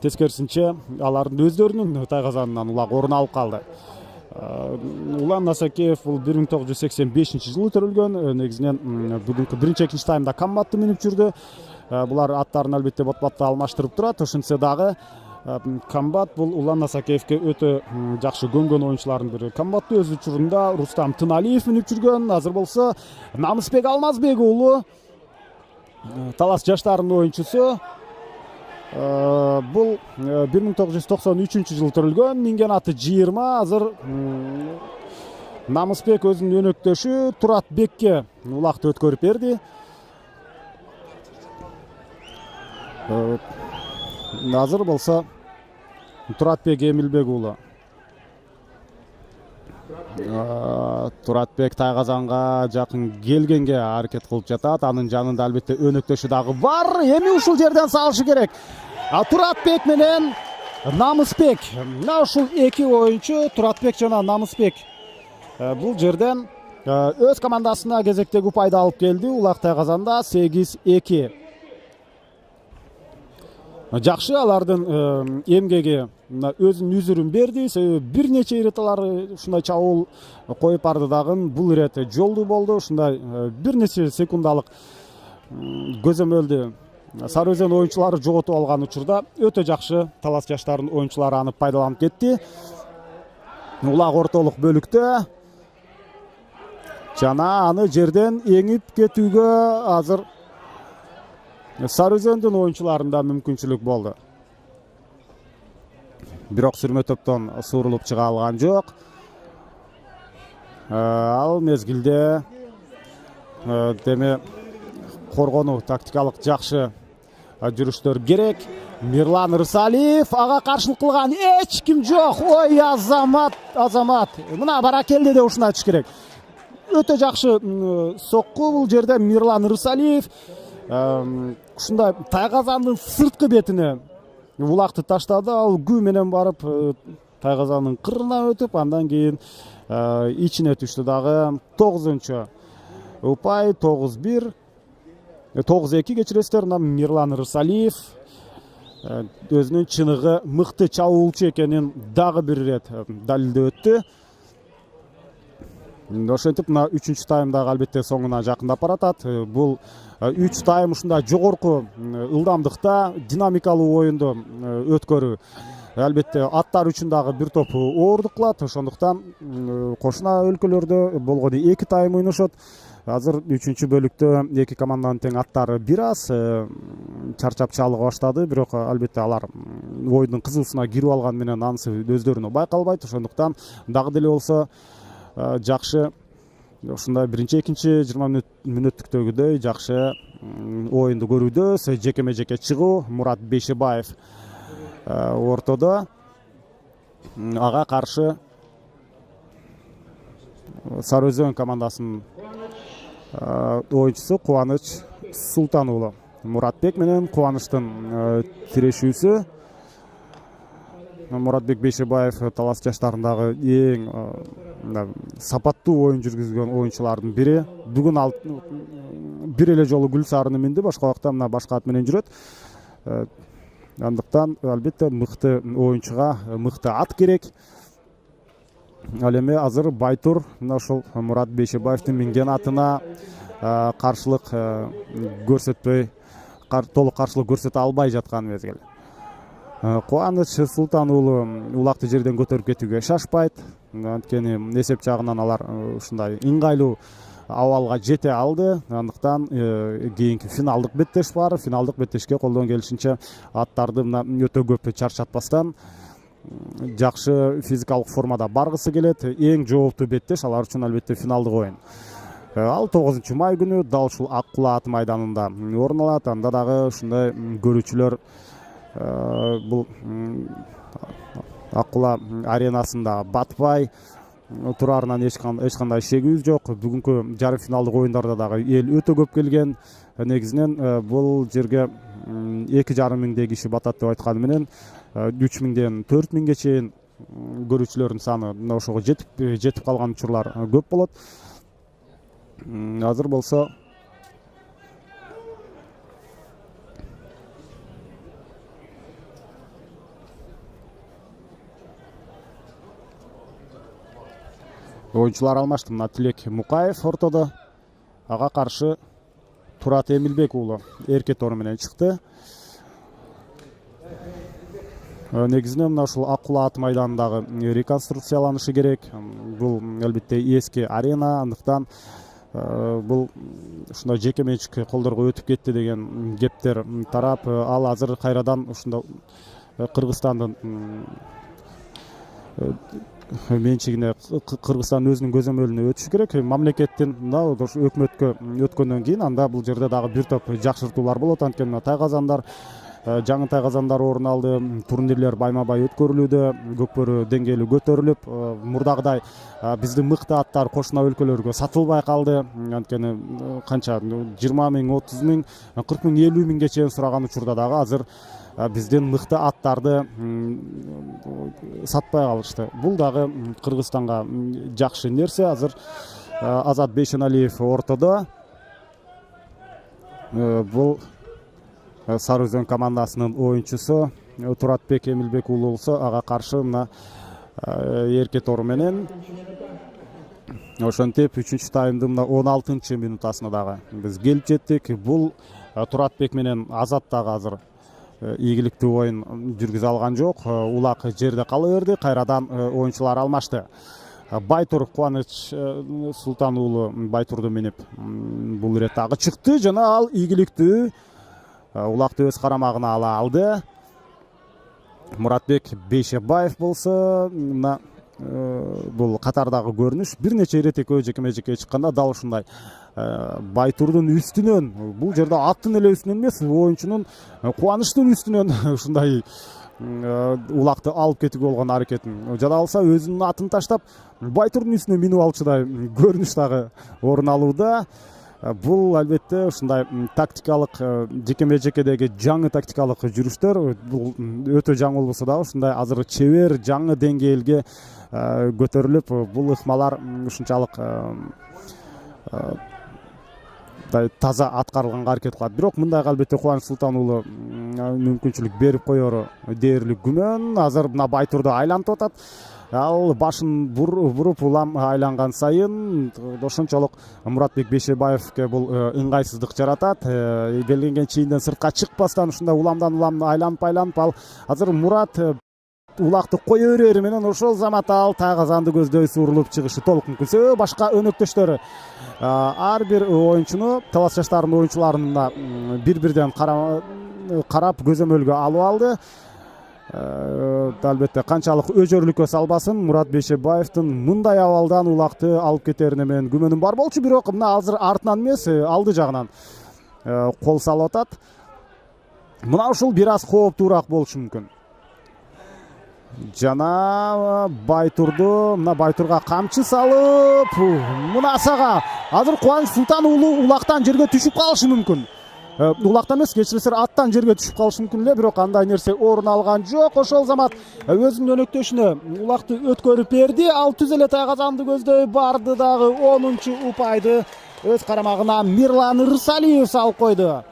тескерисинче алардын өздөрүнүн Тайгазанынан улак орун алып калды. Улан Насакеев бул 1985-жылы төрөлгөн. Негизинен бүгүнкү биринчи экинчи таймда комбатты мүнүп жүрдү. Булар аттарын албетте бот-батта алмаштырып турат. Ошентсе дагы комбат бул Улан Насакеевке өтө жакшы көнгөн оюнчулардын бири. Комбатты өз учурунда Рустам Тыналиев мүнүп жүргөн. Азыр болсо Намысбек Алмазбек уулу талас жаштарынын оюнчусу. Бул 1993-жылы төрөлгөн. Минген аты 20. Азыр Намысбек өзүнүн өнөктөшү Турат Бекке улакты өткөрүп берди. Азыр болсо Туратбек Эмилбек уулу. Туратбек Тайгазанга жакын келгенге аракет кылып жатат. Анын жанында албетте өнөктөшү дагы бар. Эми ушул жерден салышы керек. Туратбек менен Намысбек. Мына ушул эки оюнчу, Туратбек жана Намысбек. Бул жерден өз командасына кезектеги упайды алып келди. Улак Тайгазанда 8-2. Жакшы алардын эмгеги өзүнүн үзүрүн берди. Себеби бир нече ирет алар ушундай чабуул коюп барды дагы. Бул ирет жолдуу болду. Ушундай бир нече секундалык көзөмөлдү Сары Өзөн оюнчулары жоготуп алган учурда өтө жакшы талас жаштардын оюнчулары аны пайдаланып кетти. Улак ортолук бөлүктө жана аны жерден эңип кетүүгө азыр Сары Өзөндүн оюнчуларында мүмкүнчүлүк болду. Бирок сүрмө топтон суурулуп чыга алган жок. Ал мезгилде деме коргонуу тактикалык жакшы жүрүштөр керек. Мирлан Рысалиев ага каршылык кылган эч ким жок. Ой, Азамат. Мына баракелде деп ушуну айтыш керек. Өтө жакшы сокку бул жерде Мирлан Рысалиев. Ушундай Тайгазандын сырткы бетине улакты таштады. Ал күү менен барып Тайгазандын кырына өтүп, андан кийин ичине түштү дагы. 9-чу упай 9-1. 9-2 кечиресиздер. Мирлан Рысалиев өзүнүн чыныгы мыкты чабуулчу экенин дагы бир ирет далилдеп өттү. Ошентип мына 3-чү таймдагы албетте соңуна жакындап баратат. Бул 3 тайм ушундай жогорку ылдамдыкта динамикалуу оюнду өткөрүү албетте аттар үчүн дагы бир топ оордук кылат. Ошондуктан кошуна өлкөлөрдө болгону 2 тайм ойношот. Азыр 3-чү бөлүктө эки команданын тең аттары бир аз чарчап чалыга баштады. Бирок албетте алар оюндун кызуусуна кирип алган менен анысы өздөрүнө байкалбайт. Ошондуктан дагы деле болсо жакшы ушундай биринчи экинчи 20 мүнөттүктөгүдөй жакшы оюнду көрүүдөбүз. Жекеме жеке чыгуу Мурат Бейшебаев ортодо, ага каршы Сары Өзөн командасынын оюнчусу Кубаныч Султан уулу. Муратбек менен Кубанычтын тирешүүсү. Муратбек Бейшебаев талас жаштарындагы эң сапаттуу оюн жүргүзгөн оюнчулардын бири. Бүгүн ал бир эле жолу гүл сарыны минди, башка убакта мына башка ат менен жүрөт. Андыктан албетте мыкты оюнчуга мыкты ат керек. Ал эми азыр Байтур мына ушул Мурат Бейшебаевдин минген атына каршылык көрсөтпөй, толук каршылык көрсөтө албай жаткан мезгил. Кубаныч Султан уулу улакты жерден көтөрүп кетүүгө шашпайт. Анткени эсеп жагынан алар ушундай ыңгайлуу абалга жете алды. Андыктан кийинки финалдык беттеш бар. Финалдык беттешке колдон келишинче аттарды өтө көп чарчатпастан жакшы физикалык формада баргысы келет. Эң жооптуу беттеш алар үчүн албетте финалдык оюн. Ал 9 май күнү дал ушул Аккула ат майданында орун алат. Анда дагы ушундай көрүүчүлөр бул Аккула аренасында батпай тураарынан эч кандай шегүүбүз жок. Бүгүнкү жарым финалдык оюндарда дагы эл өтө көп келген. Негизинен бул жерге 2,5 миңдей киши батат деп айтканы менен 3000ден 4000ге чейин көрүүчүлөрдүн саны мына ошого жетип калган учурлар көп болот. Азыр болсо оюнчулар алмашты. Мына Тилек Мукаев ортодо, ага каршы Турат Эмилбек уулу эрке тору менен чыкты. Негизинен мына ушул Аккула ат майданындагы реконструкцияланышы керек. Бул албетте эски арена, андыктан бул ушундай жеке менчик колдорго өтүп кетти деген кептер тарап, ал азыр кайрадан ушундай Кыргызстандын менчигине, Кыргызстан өзүнүн көзөмөлүнө өтүш керек. Мамлекеттин мына өкмөткө өткөндөн кийин анда бул жерде дагы бир топ жакшыртуулар болот. Анткени Тайгазандар жаңы тайгазандар орун алды, турнирлер байма-бай өткөрүлүүдө, Көкбөрү деңгээли көтөрүлүп, мурдагыдай биздин мыкты аттар кошуна өлкөлөргө сатылбай калды. Анткени канча 20 миң, 30 миң, 40 миң, 50 миңге чейин сураган учурда дагы азыр биздин мыкты аттарды сатпай калышты. Бул дагы Кыргызстанга жакшы нерсе. Азыр Азат Бейшеналиев ортодо. Бул Сары Өзөн командасынын оюнчусу Туратбек Эмилбек уулу болсо, ага каршы мына Эрке Тору менен. Ошентип 3-чү таймдын мына 16-чы минутасына дагы биз келип жеттик. Бул Туратбек менен Азат дагы азыр ийгиликтүү оюн жүргүзө алган жок. Улак жерде кала берди. Кайрадан оюнчулар алмашты. Байтур Кубаныч Султан уулу Байтурду минип бул ирет дагы чыкты жана ал ийгиликтүү улакты өз карамагына ала алды. Муратбек Бейшебаев болсо мына бул катардагы көрүнүш. Бир нече ирет экөө жекеме-жеке чыкканда дал ушундай Байтурдун үстүнөн, бул жерде аттын эле үстүнөн эмес, оюнчунун Кубанычтын үстүнөн ушундай улакты алып кетүүгө болгон аракетин жада алса, өзүнүн атын таштап Байтурдун үстүнө минип алчудай көрүнүш дагы орун алууда. Бул албетте ушундай тактикалык жекеме-жекедеги жаңы тактикалык жүрүштөр. Бул өтө жаңы болбосо дагы ушундай азыр чебер жаңы деңгээлге көтөрүлүп, бул ыкмалар ушунчалык таза аткарылганга аракет кылат. Бирок мындайга албетте Кубаныч Султан уулу мүмкүнчүлүк берип коеру дээрлик күмөн. Азыр мына Байтурду айлантып атат. Ал башын буруп улам айланган сайын ошончолук Муратбек Бейшебаевке бул ыңгайсыздык жаратат. Белгиленген чийинден сыртка чыкпастан ушундай уламдан улам айланып ал азыр Мурат улакты кое берери менен ошол заматта ал тайгазанды көздөй сурулуп чыгышы толук мүмкүн. Башка өнөктөштөрү ар бир оюнчуну, талас жаштарынын оюнчуларына бир-бирден карап көзөмөлгө алып алды. Албетте канчалык өжөрлүккө салбасын, Мурат Бейшебаевдин мындай абалдан улакты алып кетерине менен күмөнүм бар болчу. Бирок мына азыр артынан эмес, алды жагынан кол салып атат. Мына ушул бир аз кооптуураак болушу мүмкүн. Жана Байтурду, мына Байтурга камчы салып, мына сага азыр Кубаныч Султан уулу улактан жерге түшүп калышы мүмкүн. Улактан эмес, кечиресиз аттан жерге түшүп калышы мүмкүн эле, бирок андай нерсе орун алган жок. Ошол замат өзүнүн өнөктөшүнө улакты өткөрүп берди. Ал түз эле тайгазанды көздөй барды дагы 10-чу упайды өз карамагына Мирлан Рысалиев салып койду.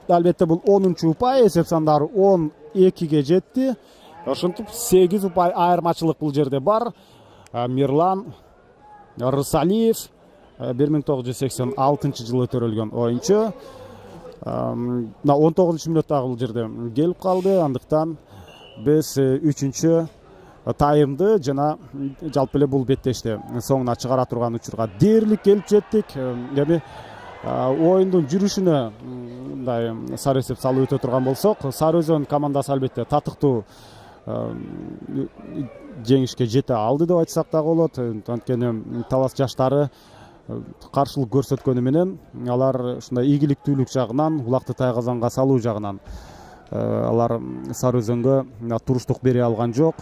Албетте бул 10-чу упай, эсеп сандары 12-ге жетти. Ошентип 8 упай айырмачылык бул жерде бар. Мирлан Рысалиев 1986 жылы төрөлгөн оюнчу. 19 мүнөттөгү бул жерде келип калды. Андыктан биз 3-чү таймды жана жалпы эле бул беттешти соңуна чыгара турган учурга дээрлик келип жеттик. Эми оюндун жүрүшүнө мындай сары эсеп салып өтө турган болсок, Сары Өзөн командасы албетте татыктуу жеңишке жете алды деп айтсак да болот. Анткени талас жаштары каршылык көрсөткөнү менен алар ушундай ийгиликтүүлүк жагынан, улакты тайгазанга салуу жагынан алар Сары Өзөнгө туруштук бере алган жок.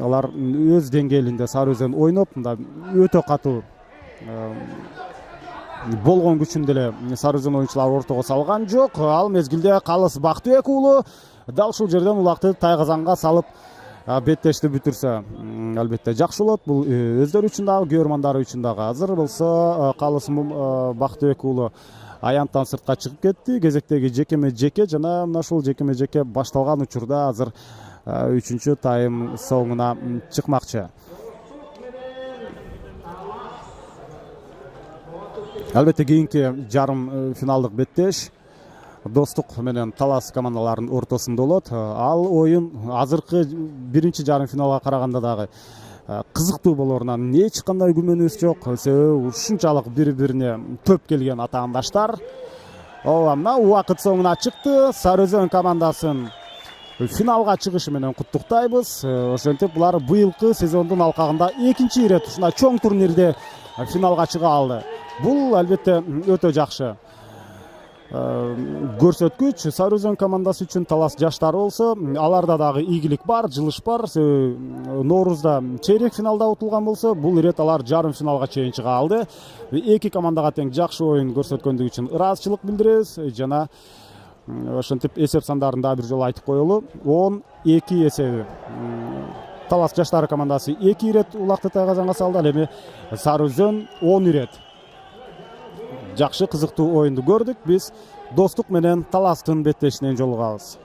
Алар өз деңгээлинде Сары Өзөн ойноп, мындай өтө катуу болгон күчүн деле Сары Өзөн оюнчулары ортого салган жок. Ал мезгилде Калыс Бактыбек уулу дал ушул жерден улакты тайгазанга салып беттешти бүтүрсө албетте жакшы болот. Бул өздөрү үчүн дагы, көрөрмандары үчүн дагы. Азыр болсо Калыс Бактыбек уулу аянттан сыртка чыгып кетти. Кезектеги жекеме-жеке жана мына ушул жекеме-жеке башталган учурда азыр 3-чү тайм соңуна чыкмакчы. Албетте кийинки жарым финалдык беттеш Достук менен Талас командаларынын ортосунда болот. Ал оюн азыркы биринчи жарым финалга караганда дагы кызыктуу болорунан эч кандай күмөнүбүз жок. Себеби ушунчалык бири-бирине төп келген атаандаштар. Мына убакыт соңуна чыкты. Сары Өзөн командасын финалга чыгышы менен куттуктайбыз. Ошентип булар быйылкы сезондун алкагында экинчи ирет ушундай чоң турнирде финалга чыга алды. Бул албетте өтө жакшы. көрсөткүч. Сары Өзөн командасы үчүн талас жаштары болсо, аларда дагы ийгилик бар, жылыш бар. Ноорузда чейрек финалда утулган болсо, бул ирет алар жарым финалга чейин чыга алды. Эки командага тең жакшы оюн көрсөткөндүгү үчүн ыраазычылык билдиребиз жана ошентип эсеп сандарын дагы бир жолу айтып коелу. 12 эсеби. Талас жаштары командасы 2 ирет улакты тайгазанга салды, ал эми Сары Өзөн 10 ирет. Жакшы кызыктуу оюнду көрдүк. Биз Достук менен Таластын беттешинен жолугабыз.